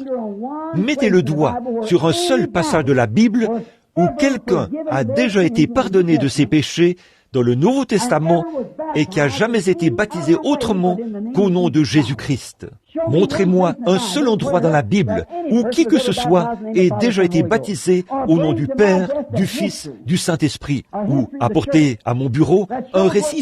Mettez le doigt sur un seul passage de la Bible où quelqu'un a déjà été pardonné de ses péchés dans le Nouveau Testament et qui a jamais été baptisé autrement qu'au nom de Jésus-Christ. Montrez-moi un seul endroit dans la Bible où qui que ce soit ait déjà été baptisé au nom du Père, du Fils, du Saint-Esprit, ou apportez à mon bureau un récit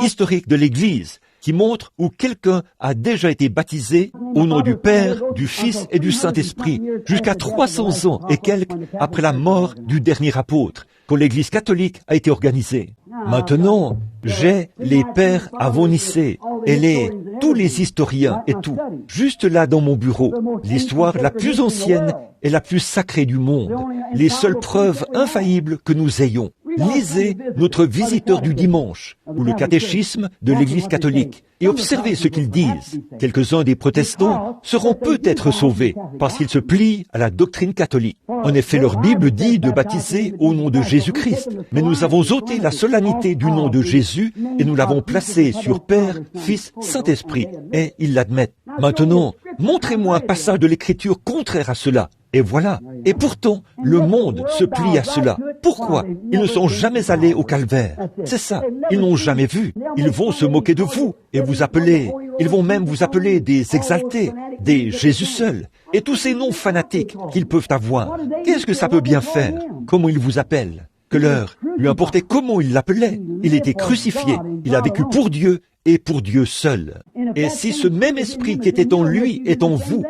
historique de l'Église qui montre où quelqu'un a déjà été baptisé au nom du Père, du Fils et du Saint-Esprit, jusqu'à 300 ans et quelques après la mort du dernier apôtre, quand l'Église catholique a été organisée. Maintenant, j'ai les pères avonicés et tous les historiens et tout, juste là dans mon bureau, l'histoire la plus ancienne et la plus sacrée du monde, les seules preuves infaillibles que nous ayons. Lisez notre visiteur du dimanche, ou le catéchisme de l'Église catholique, et observez ce qu'ils disent. Quelques-uns des protestants seront peut-être sauvés, parce qu'ils se plient à la doctrine catholique. En effet, leur Bible dit de baptiser au nom de Jésus-Christ, mais nous avons ôté la solennité du nom de Jésus, et nous l'avons placé sur Père, Fils, Saint-Esprit, et ils l'admettent. Maintenant, montrez-moi un passage de l'Écriture contraire à cela. Et voilà. Et pourtant, le monde se plie à cela. Pourquoi? Ils ne sont jamais allés au calvaire. C'est ça. Ils n'ont jamais vu. Ils vont se moquer de vous et vous appeler. Ils vont même vous appeler des exaltés, des Jésus seuls, et tous ces noms fanatiques qu'ils peuvent avoir. Qu'est-ce que ça peut bien faire? Comment ils vous appellent? Que leur lui importait comment ils l'appelaient. Il était crucifié. Il a vécu pour Dieu et pour Dieu seul. Et si ce même esprit qui était en lui est en vous,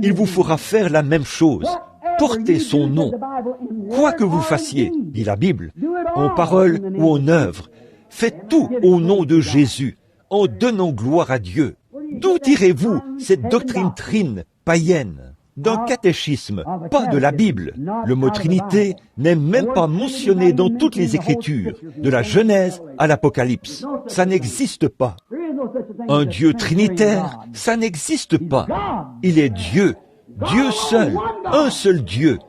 il vous fera faire la même chose. Portez son nom. Quoi que vous fassiez, dit la Bible, en parole ou en œuvre, faites tout au nom de Jésus, en donnant gloire à Dieu. D'où tirez-vous cette doctrine trine, païenne? D'un catéchisme, pas de la Bible. Le mot Trinité n'est même pas mentionné dans toutes les Écritures, de la Genèse à l'Apocalypse. Ça n'existe pas. Un Dieu trinitaire, ça n'existe pas. Il est Dieu, Dieu seul, un seul Dieu.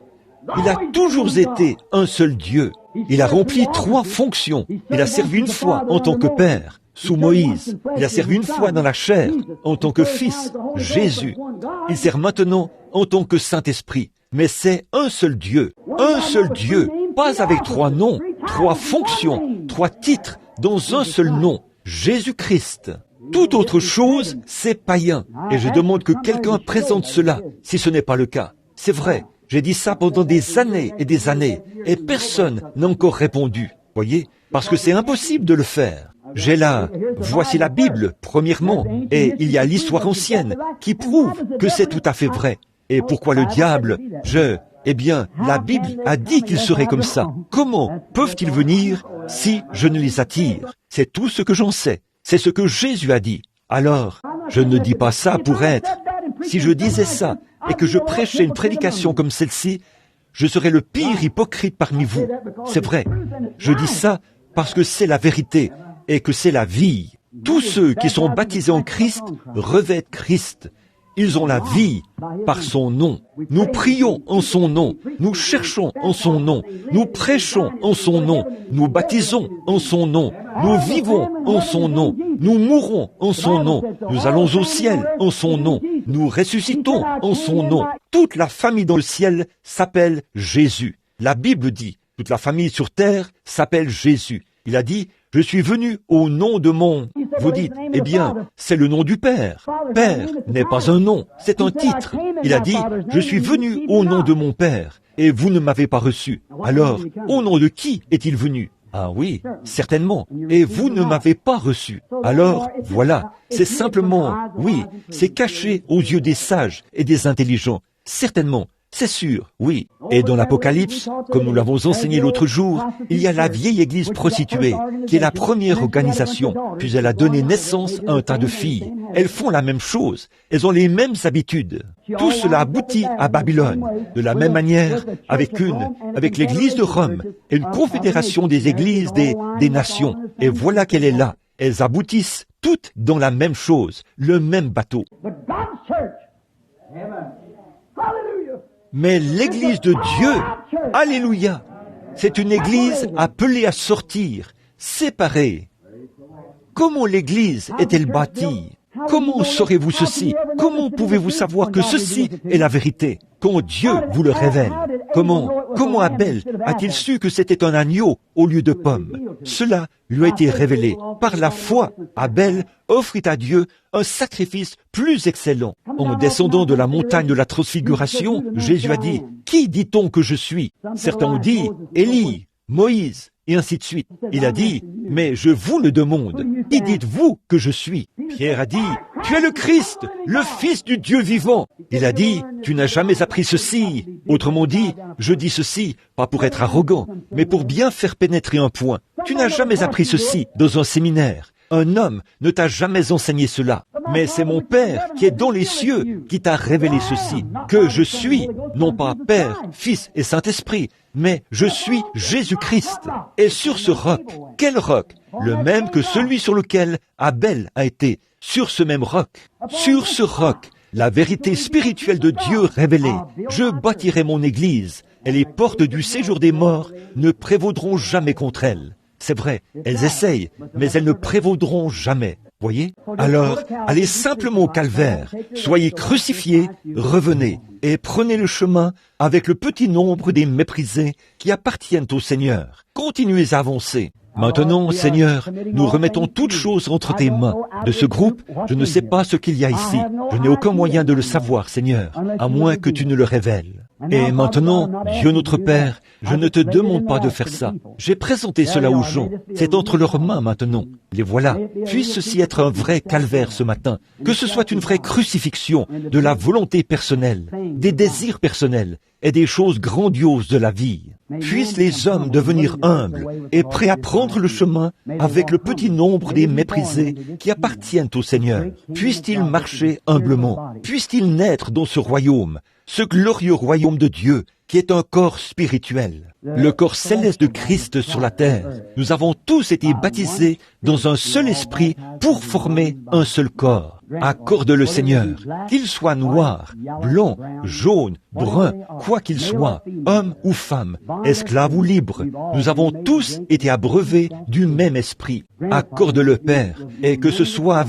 Il a toujours été un seul Dieu. Il a rempli 3 fonctions. Il a servi une fois en tant que Père, sous Moïse. Il a servi une fois dans la chair, en tant que Fils, Jésus. Il sert maintenant en tant que Saint-Esprit. Mais c'est un seul Dieu, pas avec 3 noms, 3 fonctions, 3 titres, dans un seul nom, Jésus-Christ. Toute autre chose, c'est païen. Et je demande que quelqu'un présente cela, si ce n'est pas le cas. C'est vrai, j'ai dit ça pendant des années, et personne n'a encore répondu. Voyez, parce que c'est impossible de le faire. J'ai là, voici la Bible, premièrement, et il y a l'histoire ancienne qui prouve que c'est tout à fait vrai. Et pourquoi le diable, eh bien, la Bible a dit qu'ils seraient comme ça. Comment peuvent-ils venir si je ne les attire? C'est tout ce que j'en sais. C'est ce que Jésus a dit. Alors, je ne dis pas ça pour être. Si je disais ça et que je prêchais une prédication comme celle-ci, je serais le pire hypocrite parmi vous. C'est vrai. Je dis ça parce que c'est la vérité et que c'est la vie. Tous ceux qui sont baptisés en Christ revêtent Christ. Ils ont la vie par son nom. Nous prions en son nom. Nous cherchons en son nom. Nous prêchons en son nom. Nous baptisons en son nom. Nous vivons en son nom. Nous mourons en son nom. Nous allons au ciel en son nom. Nous ressuscitons en son nom. Toute la famille dans le ciel s'appelle Jésus. La Bible dit, toute la famille sur terre s'appelle Jésus. Il a dit, je suis venu au nom de mon... Vous dites, eh bien, c'est le nom du Père. Père n'est pas un nom, c'est un titre. Il a dit, je suis venu au nom de mon Père, et vous ne m'avez pas reçu. Alors, au nom de qui est-il venu? Ah oui, certainement. Et vous ne m'avez pas reçu. Alors, voilà, c'est simplement, oui, c'est caché aux yeux des sages et des intelligents. Certainement, c'est sûr, oui. Et dans l'Apocalypse, comme nous l'avons enseigné l'autre jour, il y a la vieille église prostituée, qui est la première organisation, puis elle a donné naissance à un tas de filles. Elles font la même chose, elles ont les mêmes habitudes. Tout cela aboutit à Babylone. De la même manière, avec l'église de Rome, et une confédération des églises des nations. Et voilà qu'elle est là. Elles aboutissent toutes dans la même chose, le même bateau. Mais l'église de Dieu, alléluia, c'est une église appelée à sortir, séparée. Comment l'église est-elle bâtie? Comment saurez-vous ceci? Comment pouvez-vous savoir que ceci est la vérité? Quand Dieu vous le révèle. Comment Abel a-t-il su que c'était un agneau au lieu de pomme? Cela lui a été révélé. Par la foi, Abel offrit à Dieu un sacrifice plus excellent. En descendant de la montagne de la transfiguration, Jésus a dit, « Qui dit-on que je suis ?» Certains ont dit, « Élie, Moïse, et ainsi de suite. » Il a dit, « Mais je vous le demande, qui dites-vous que je suis ?» Pierre a dit, « Tu es le Christ, le Fils du Dieu vivant. » Il a dit, « Tu n'as jamais appris ceci. » Autrement dit, je dis ceci, pas pour être arrogant, mais pour bien faire pénétrer un point. Tu n'as jamais appris ceci dans un séminaire. Un homme ne t'a jamais enseigné cela, mais c'est mon Père qui est dans les cieux qui t'a révélé ceci, que je suis, non pas Père, Fils et Saint-Esprit, mais je suis Jésus-Christ. Et sur ce roc, quel roc? Le même que celui sur lequel Abel a été, sur ce même roc. Sur ce roc, la vérité spirituelle de Dieu révélée, je bâtirai mon Église, et les portes du séjour des morts ne prévaudront jamais contre elle. C'est vrai, elles essayent, mais elles ne prévaudront jamais. Voyez? Alors, allez simplement au calvaire, soyez crucifiés, revenez, et prenez le chemin avec le petit nombre des méprisés qui appartiennent au Seigneur. Continuez à avancer. Maintenant, Seigneur, nous remettons toutes choses entre tes mains. De ce groupe, je ne sais pas ce qu'il y a ici. Je n'ai aucun moyen de le savoir, Seigneur, à moins que tu ne le révèles. Et maintenant, Dieu notre Père, je ne te demande pas de faire ça. J'ai présenté cela aux gens. C'est entre leurs mains maintenant. Les voilà. Puisse ceci être un vrai calvaire ce matin. Que ce soit une vraie crucifixion de la volonté personnelle, des désirs personnels et des choses grandioses de la vie. Puissent les hommes devenir humbles et prêts à prendre le chemin avec le petit nombre des méprisés qui appartiennent au Seigneur. Puissent-ils marcher humblement? Puissent-ils naître dans ce royaume, ce glorieux royaume de Dieu qui est un corps spirituel, le corps céleste de Christ sur la terre. Nous avons tous été baptisés dans un seul esprit pour former un seul corps. Accorde-le Seigneur, qu'il soit noir, blanc, jaune, brun, quoi qu'il soit, homme ou femme, esclave ou libre. Nous avons tous été abreuvés du même esprit. Accorde-le Père, et que ce soit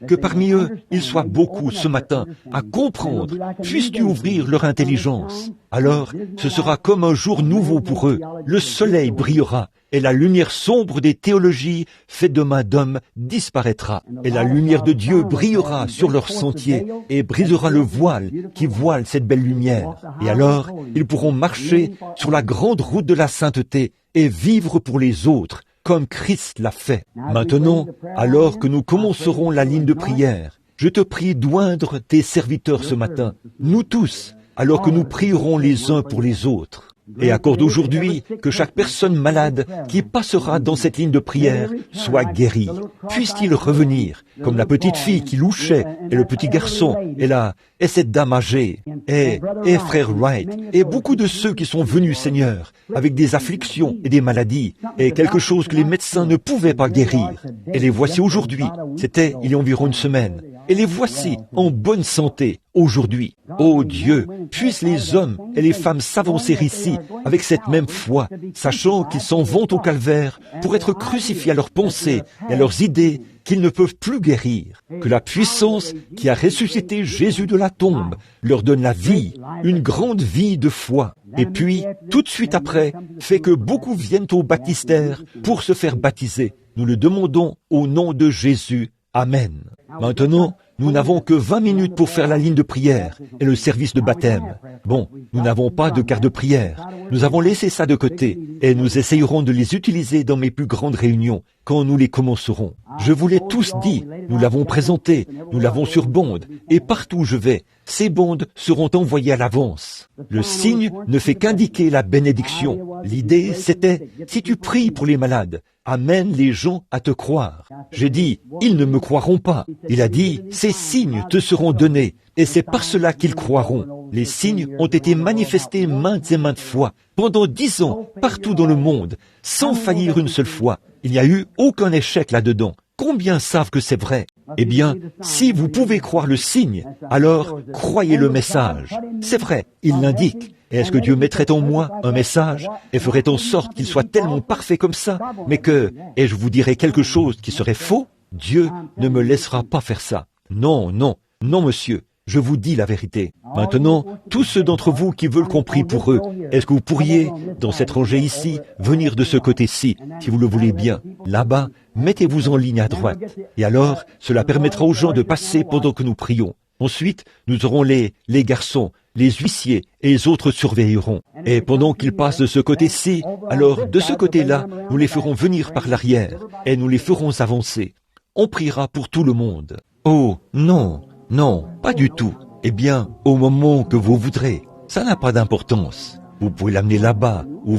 que parmi eux, il soit beaucoup ce matin à comprendre. Puisses-tu ouvrir leur intelligence? Alors, ce sera comme un jour nouveau pour eux. Le soleil brillera, et la lumière sombre des théologies faites de main d'homme disparaîtra. Et la lumière de Dieu brillera sur leur sentier et brisera le voile qui voile cette belle lumière. Et alors, ils pourront marcher sur la grande route de la sainteté et vivre pour les autres, comme Christ l'a fait. Maintenant, alors que nous commencerons la ligne de prière, je te prie d'oindre tes serviteurs ce matin, nous tous, alors que nous prierons les uns pour les autres. Et accorde aujourd'hui que chaque personne malade qui passera dans cette ligne de prière soit guérie. Puisse-t-il revenir, comme la petite fille qui louchait, et le petit garçon, et cette dame âgée, et frère Wright, et beaucoup de ceux qui sont venus, Seigneur, avec des afflictions et des maladies, et quelque chose que les médecins ne pouvaient pas guérir. Et les voici aujourd'hui, c'était il y a environ une semaine, et les voici en bonne santé aujourd'hui. Ô Dieu, puissent les hommes et les femmes s'avancer ici avec cette même foi, sachant qu'ils s'en vont au calvaire pour être crucifiés à leurs pensées et à leurs idées qu'ils ne peuvent plus guérir. Que la puissance qui a ressuscité Jésus de la tombe leur donne la vie, une grande vie de foi. Et puis, tout de suite après, fait que beaucoup viennent au baptistère pour se faire baptiser. Nous le demandons au nom de Jésus. Amen. Maintenant, nous n'avons que 20 minutes pour faire la ligne de prière et le service de baptême. Bon, nous n'avons pas de carte de prière. Nous avons laissé ça de côté et nous essayerons de les utiliser dans mes plus grandes réunions quand nous les commencerons. Je vous l'ai tous dit, nous l'avons présenté, nous l'avons sur bande et partout où je vais, ces bandes seront envoyées à l'avance. Le signe ne fait qu'indiquer la bénédiction. L'idée, c'était, si tu pries pour les malades, amène les gens à te croire. J'ai dit, ils ne me croiront pas. Il a dit, ces signes te seront donnés, et c'est par cela qu'ils croiront. Les signes ont été manifestés maintes et maintes fois, pendant 10 ans, partout dans le monde, sans faillir une seule fois. Il n'y a eu aucun échec là-dedans. Combien savent que c'est vrai? Eh bien, si vous pouvez croire le signe, alors croyez le message. C'est vrai, il l'indique. Et est-ce que Dieu mettrait en moi un message et ferait en sorte qu'il soit tellement parfait comme ça, mais que, et je vous dirais quelque chose qui serait faux? Dieu ne me laissera pas faire ça. Non, non, non, monsieur. Je vous dis la vérité. Maintenant, tous ceux d'entre vous qui veulent qu'on prie pour eux, est-ce que vous pourriez, dans cette rangée ici, venir de ce côté-ci, si vous le voulez bien, là-bas, mettez-vous en ligne à droite. Et alors, cela permettra aux gens de passer pendant que nous prions. Ensuite, nous aurons les garçons, les huissiers et les autres surveilleront. Et pendant qu'ils passent de ce côté-ci, alors de ce côté-là, nous les ferons venir par l'arrière et nous les ferons avancer. On priera pour tout le monde. Oh, non. Non, pas du tout. Eh bien, au moment que vous voudrez, ça n'a pas d'importance. Vous pouvez l'amener là-bas, ou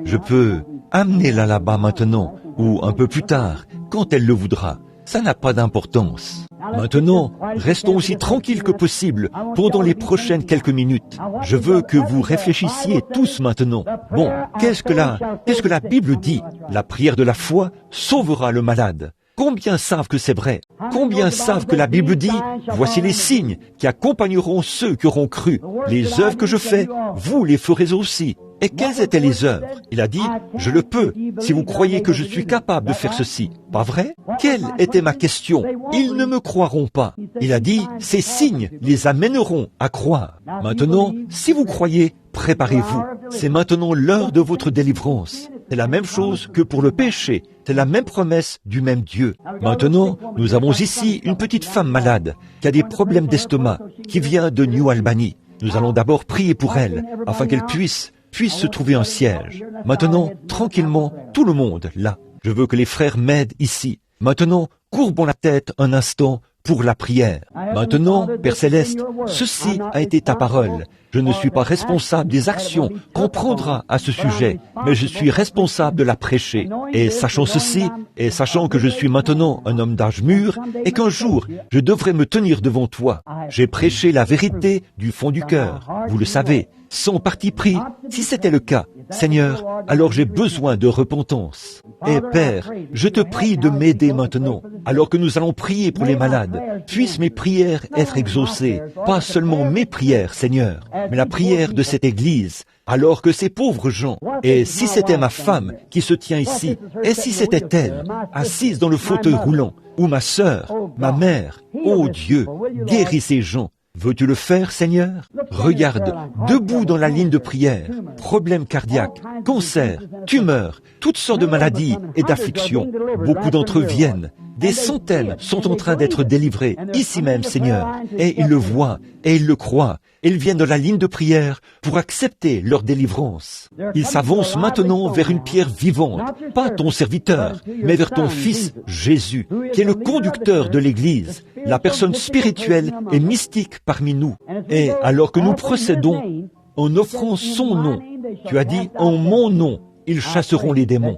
je peux amener-la là-bas maintenant, ou un peu plus tard, quand elle le voudra. Ça n'a pas d'importance. Maintenant, restons aussi tranquilles que possible pendant les prochaines quelques minutes. Je veux que vous réfléchissiez tous maintenant. Bon, qu'est-ce que la Bible dit? La prière de la foi sauvera le malade. Combien savent que c'est vrai? Combien savent que la Bible dit, voici les signes qui accompagneront ceux qui auront cru. Les œuvres que je fais, vous les ferez aussi. Et quelles étaient les œuvres? Il a dit, je le peux, si vous croyez que je suis capable de faire ceci. Pas vrai? Quelle était ma question? Ils ne me croiront pas. Il a dit, ces signes les amèneront à croire. Maintenant, si vous croyez, préparez-vous. C'est maintenant l'heure de votre délivrance. C'est la même chose que pour le péché. C'est la même promesse du même Dieu. Maintenant, nous avons ici une petite femme malade qui a des problèmes d'estomac, qui vient de New Albany. Nous allons d'abord prier pour elle, afin qu'elle puisse se trouver un siège. Maintenant, tranquillement, tout le monde, là. Je veux que les frères m'aident ici. Maintenant, courbons la tête un instant pour la prière. Maintenant, Père Céleste, ceci a été ta parole. Je ne suis pas responsable des actions qu'on prendra à ce sujet, mais je suis responsable de la prêcher. Et sachant ceci, et sachant que je suis maintenant un homme d'âge mûr, et qu'un jour, je devrais me tenir devant toi, j'ai prêché la vérité du fond du cœur. Vous le savez, sans parti pris, si c'était le cas, Seigneur, alors j'ai besoin de repentance. Et Père, je te prie de m'aider maintenant, alors que nous allons prier pour les malades. Puissent mes prières être exaucées, pas seulement mes prières, Seigneur, mais la prière de cette Église, alors que ces pauvres gens, et si c'était ma femme qui se tient ici, et si c'était elle, assise dans le fauteuil roulant, ou ma sœur, ma mère, ô Dieu, guéris ces gens. Veux-tu le faire, Seigneur? Regarde, debout dans la ligne de prière, problèmes cardiaques, cancers, tumeurs, toutes sortes de maladies et d'afflictions. Beaucoup d'entre eux viennent. Des centaines sont en train d'être délivrés, ici même, Seigneur. Et ils le voient, et ils le croient. Ils viennent dans la ligne de prière pour accepter leur délivrance. Ils s'avancent maintenant vers une pierre vivante, pas ton serviteur, mais vers ton Fils, Jésus, qui est le conducteur de l'Église, la personne spirituelle et mystique parmi nous. Et alors que nous procédons en offrant son nom, tu as dit en mon nom, ils chasseront les démons.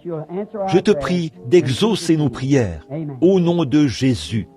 Je te prie d'exaucer nos prières au nom de Jésus.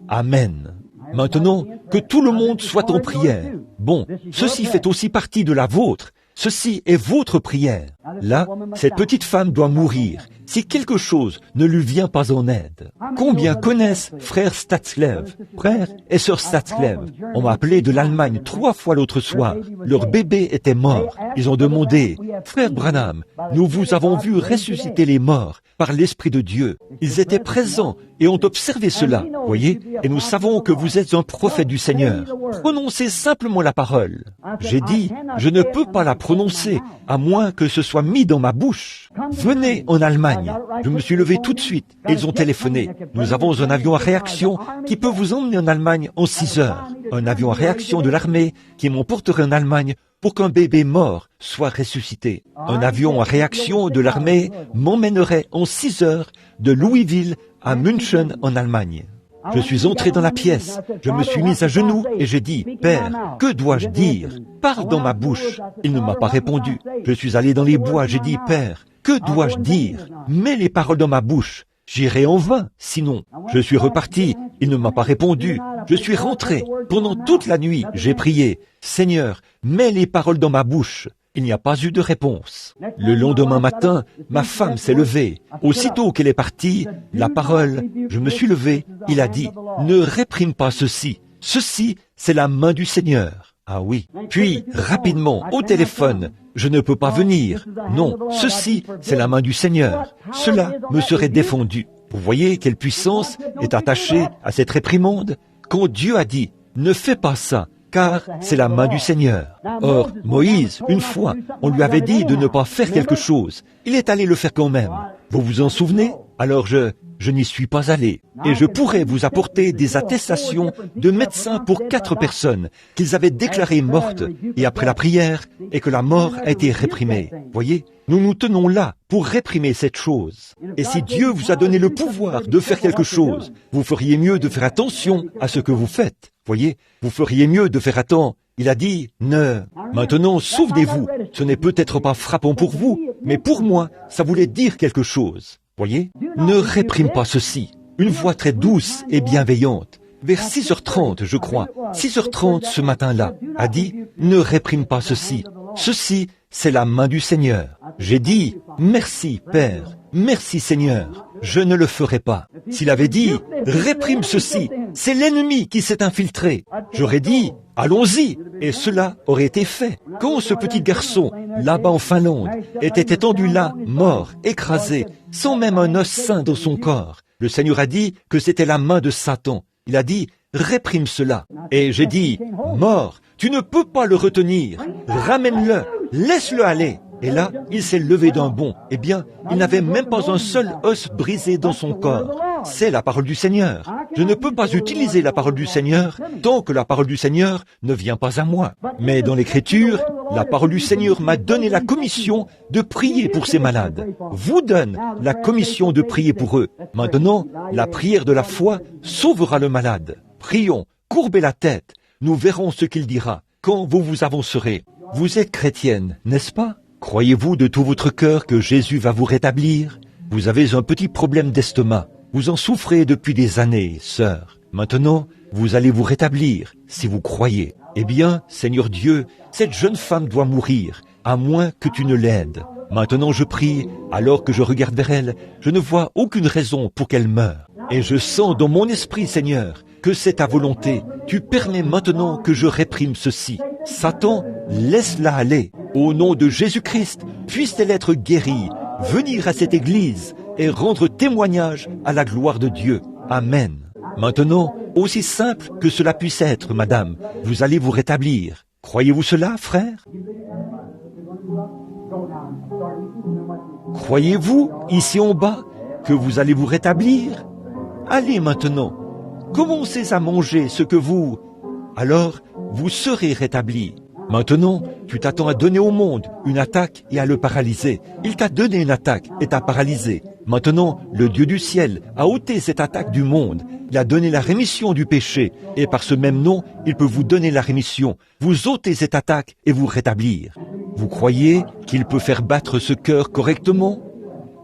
Amen. Maintenant, que tout le monde soit en prière. Bon, ceci fait aussi partie de la vôtre. Ceci est votre prière. Là, cette petite femme doit mourir si quelque chose ne lui vient pas en aide. Combien connaissent frère Statzlev, frère et sœur Statzlev? On m'a appelé de l'Allemagne 3 fois l'autre soir. Leur bébé était mort. Ils ont demandé, frère Branham, nous vous avons vu ressusciter les morts par l'Esprit de Dieu. Ils étaient présents et ont observé cela, voyez, et nous savons que vous êtes un prophète du Seigneur. Prononcez simplement la parole. J'ai dit, je ne peux pas la prononcer, à moins que ce soit mis dans ma bouche. Venez en Allemagne. Je me suis levé tout de suite. Ils ont téléphoné. Nous avons un avion à réaction qui peut vous emmener en Allemagne en 6 heures. Un avion à réaction de l'armée qui m'emporterait en Allemagne pour qu'un bébé mort soit ressuscité. Un avion à réaction de l'armée m'emmènerait en 6 heures de Louisville à München en Allemagne. Je suis entré dans la pièce, je me suis mis à genoux et j'ai dit, « Père, que dois-je dire? Parle dans ma bouche. » Il ne m'a pas répondu. Je suis allé dans les bois, j'ai dit, « Père, que dois-je dire? Mets les paroles dans ma bouche. J'irai en vain, sinon. » Je suis reparti, il ne m'a pas répondu. Je suis rentré. Pendant toute la nuit, j'ai prié, « Seigneur, mets les paroles dans ma bouche. » Il n'y a pas eu de réponse. Le lendemain matin, ma femme s'est levée. Aussitôt qu'elle est partie, la parole, je me suis levé, il a dit, « Ne réprime pas ceci. Ceci, c'est la main du Seigneur. » Ah oui. Puis, rapidement, au téléphone, je ne peux pas venir. Non, ceci, c'est la main du Seigneur. Cela me serait défendu. Vous voyez quelle puissance est attachée à cette réprimande? Quand Dieu a dit, ne fais pas ça, car c'est la main du Seigneur. Or, Moïse, une fois, on lui avait dit de ne pas faire quelque chose. Il est allé le faire quand même. Vous vous en souvenez? Alors je n'y suis pas allé. Et je pourrais vous apporter des attestations de médecins pour 4 personnes qu'ils avaient déclarées mortes et après la prière et que la mort a été réprimée. Voyez, nous nous tenons là pour réprimer cette chose. Et si Dieu vous a donné le pouvoir de faire quelque chose, vous feriez mieux de faire attention à ce que vous faites. Voyez, vous feriez mieux de faire attention. Il a dit, ne. Maintenant, souvenez-vous, ce n'est peut-être pas frappant pour vous, mais pour moi, ça voulait dire quelque chose. Voyez, ne réprime pas ceci. Une voix très douce et bienveillante, vers 6h30, je crois, 6h30 ce matin-là, a dit, ne réprime pas ceci. Ceci, c'est la main du Seigneur. J'ai dit, merci, Père, merci, Seigneur, je ne le ferai pas. S'il avait dit, réprime ceci, c'est l'ennemi qui s'est infiltré, j'aurais dit, allons-y, et cela aurait été fait. Quand ce petit garçon, là-bas en Finlande, était étendu là, mort, écrasé, sans même un os sain dans son corps, le Seigneur a dit que c'était la main de Satan. Il a dit, réprime cela. Et j'ai dit, mort, tu ne peux pas le retenir, ramène-le, laisse-le aller. Et là, il s'est levé d'un bond. Eh bien, il n'avait même pas un seul os brisé dans son corps. C'est la parole du Seigneur. Je ne peux pas utiliser la parole du Seigneur tant que la parole du Seigneur ne vient pas à moi. Mais dans l'Écriture, la parole du Seigneur m'a donné la commission de prier pour ces malades. Vous donne la commission de prier pour eux. Maintenant, la prière de la foi sauvera le malade. Prions, courbez la tête. Nous verrons ce qu'il dira quand vous vous avancerez. Vous êtes chrétienne, n'est-ce pas? Croyez-vous de tout votre cœur que Jésus va vous rétablir? Vous avez un petit problème d'estomac. Vous en souffrez depuis des années, sœur. Maintenant, vous allez vous rétablir, si vous croyez. Eh bien, Seigneur Dieu, cette jeune femme doit mourir, à moins que tu ne l'aides. Maintenant je prie, alors que je regarde vers elle, je ne vois aucune raison pour qu'elle meure. Et je sens dans mon esprit, Seigneur, que c'est ta volonté. Tu permets maintenant que je réprime ceci. Satan, laisse-la aller. Au nom de Jésus-Christ, puisse-t-elle être guérie, venir à cette église et rendre témoignage à la gloire de Dieu. Amen. Maintenant, aussi simple que cela puisse être, madame, vous allez vous rétablir. Croyez-vous cela, frère? Croyez-vous, ici en bas, que vous allez vous rétablir? Allez maintenant, commencez à manger ce que vous... Alors, vous serez rétablis. Maintenant, tu t'attends à donner au monde une attaque et à le paralyser. Il t'a donné une attaque et t'a paralysé. Maintenant, le Dieu du ciel a ôté cette attaque du monde. Il a donné la rémission du péché. Et par ce même nom, il peut vous donner la rémission, vous ôter cette attaque et vous rétablir. Vous croyez qu'il peut faire battre ce cœur correctement?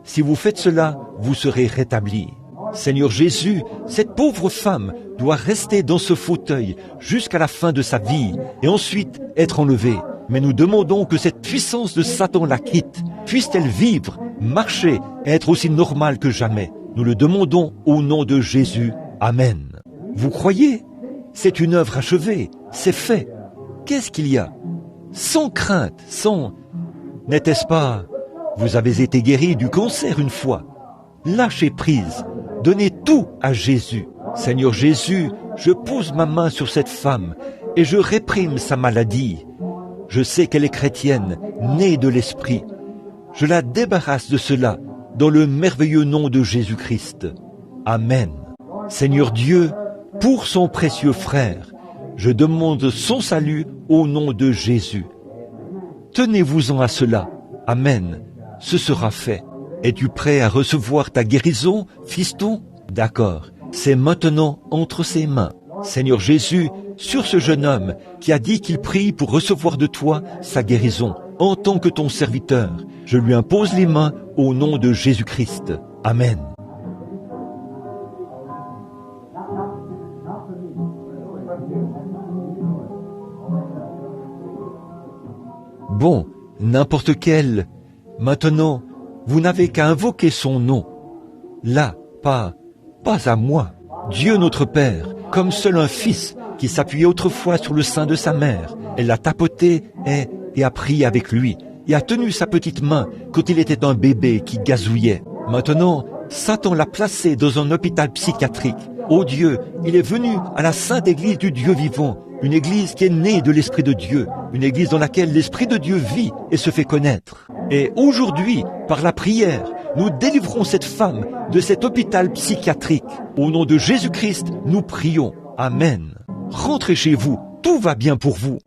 Si vous faites cela, vous serez rétablis. Seigneur Jésus, cette pauvre femme doit rester dans ce fauteuil jusqu'à la fin de sa vie et ensuite être enlevée. Mais nous demandons que cette puissance de Satan la quitte. Puisse-t-elle vivre, marcher et être aussi normale que jamais. Nous le demandons au nom de Jésus. Amen. Vous croyez? C'est une œuvre achevée. C'est fait. Qu'est-ce qu'il y a? Sans crainte, sans... N'était-ce pas... Vous avez été guéri du cancer une fois. lâchez prise, donnez tout à Jésus. Seigneur Jésus, je pose ma main sur cette femme et je réprime sa maladie. Je sais qu'elle est chrétienne, née de l'Esprit. Je la débarrasse de cela dans le merveilleux nom de Jésus-Christ. Amen. Seigneur Dieu, pour son précieux frère, je demande son salut au nom de Jésus. Tenez-vous-en à cela. Amen. Ce sera fait. Es-tu prêt à recevoir ta guérison, fiston? D'accord. C'est maintenant entre ses mains. Seigneur Jésus, sur ce jeune homme qui a dit qu'il prie pour recevoir de toi sa guérison, en tant que ton serviteur, je lui impose les mains au nom de Jésus-Christ. Amen. Bon, n'importe quel. Maintenant, vous n'avez qu'à invoquer son nom. Là, pas à moi. Dieu notre Père, comme seul un fils qui s'appuyait autrefois sur le sein de sa mère. Elle l'a tapoté et a prié avec lui, et a tenu sa petite main quand il était un bébé qui gazouillait. Maintenant, Satan l'a placé dans un hôpital psychiatrique. Oh Dieu, il est venu à la sainte église du Dieu vivant, une église qui est née de l'Esprit de Dieu, une église dans laquelle l'Esprit de Dieu vit et se fait connaître. Et aujourd'hui, par la prière, nous délivrons cette femme de cet hôpital psychiatrique. Au nom de Jésus-Christ, nous prions. Amen. Rentrez chez vous, tout va bien pour vous.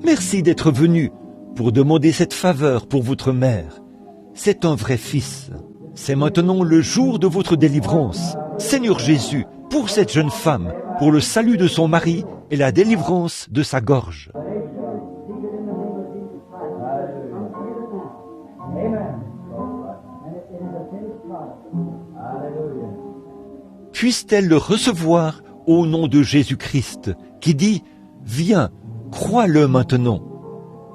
Merci d'être venu pour demander cette faveur pour votre mère. C'est un vrai fils. C'est maintenant le jour de votre délivrance. Seigneur Jésus, pour cette jeune femme, pour le salut de son mari et la délivrance de sa gorge. Puisse-t-elle le recevoir au nom de Jésus-Christ, qui dit « Viens, crois-le maintenant ».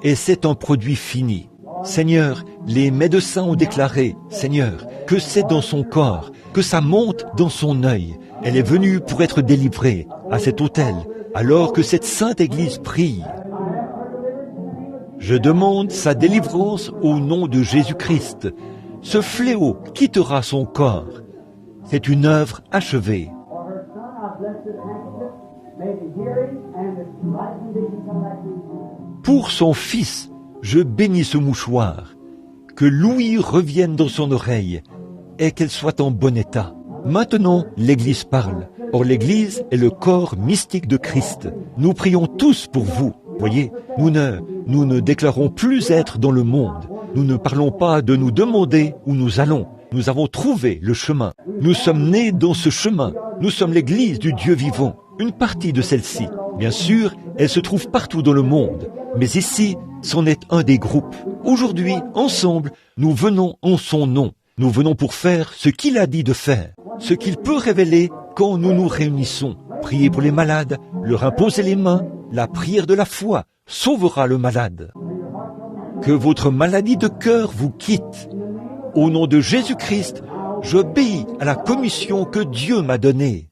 Et c'est un produit fini. Seigneur, les médecins ont déclaré, Seigneur, que c'est dans son corps, que ça monte dans son œil. Elle est venue pour être délivrée à cet autel, alors que cette sainte église prie. Je demande sa délivrance au nom de Jésus-Christ. Ce fléau quittera son corps. C'est une œuvre achevée. Pour son fils, je bénis ce mouchoir. Que l'ouïe revienne dans son oreille et qu'elle soit en bon état. Maintenant, l'Église parle. Or, l'Église est le corps mystique de Christ. Nous prions tous pour vous. Voyez, nous ne déclarons plus être dans le monde. Nous ne parlons pas de nous demander où nous allons. Nous avons trouvé le chemin. Nous sommes nés dans ce chemin. Nous sommes l'Église du Dieu vivant. Une partie de celle-ci. Bien sûr, elle se trouve partout dans le monde. Mais ici, c'en est un des groupes. Aujourd'hui, ensemble, nous venons en son nom. Nous venons pour faire ce qu'il a dit de faire. Ce qu'il peut révéler quand nous nous réunissons. Prier pour les malades, leur imposer les mains. La prière de la foi sauvera le malade. Que votre maladie de cœur vous quitte. Au nom de Jésus-Christ, j'obéis à la commission que Dieu m'a donnée.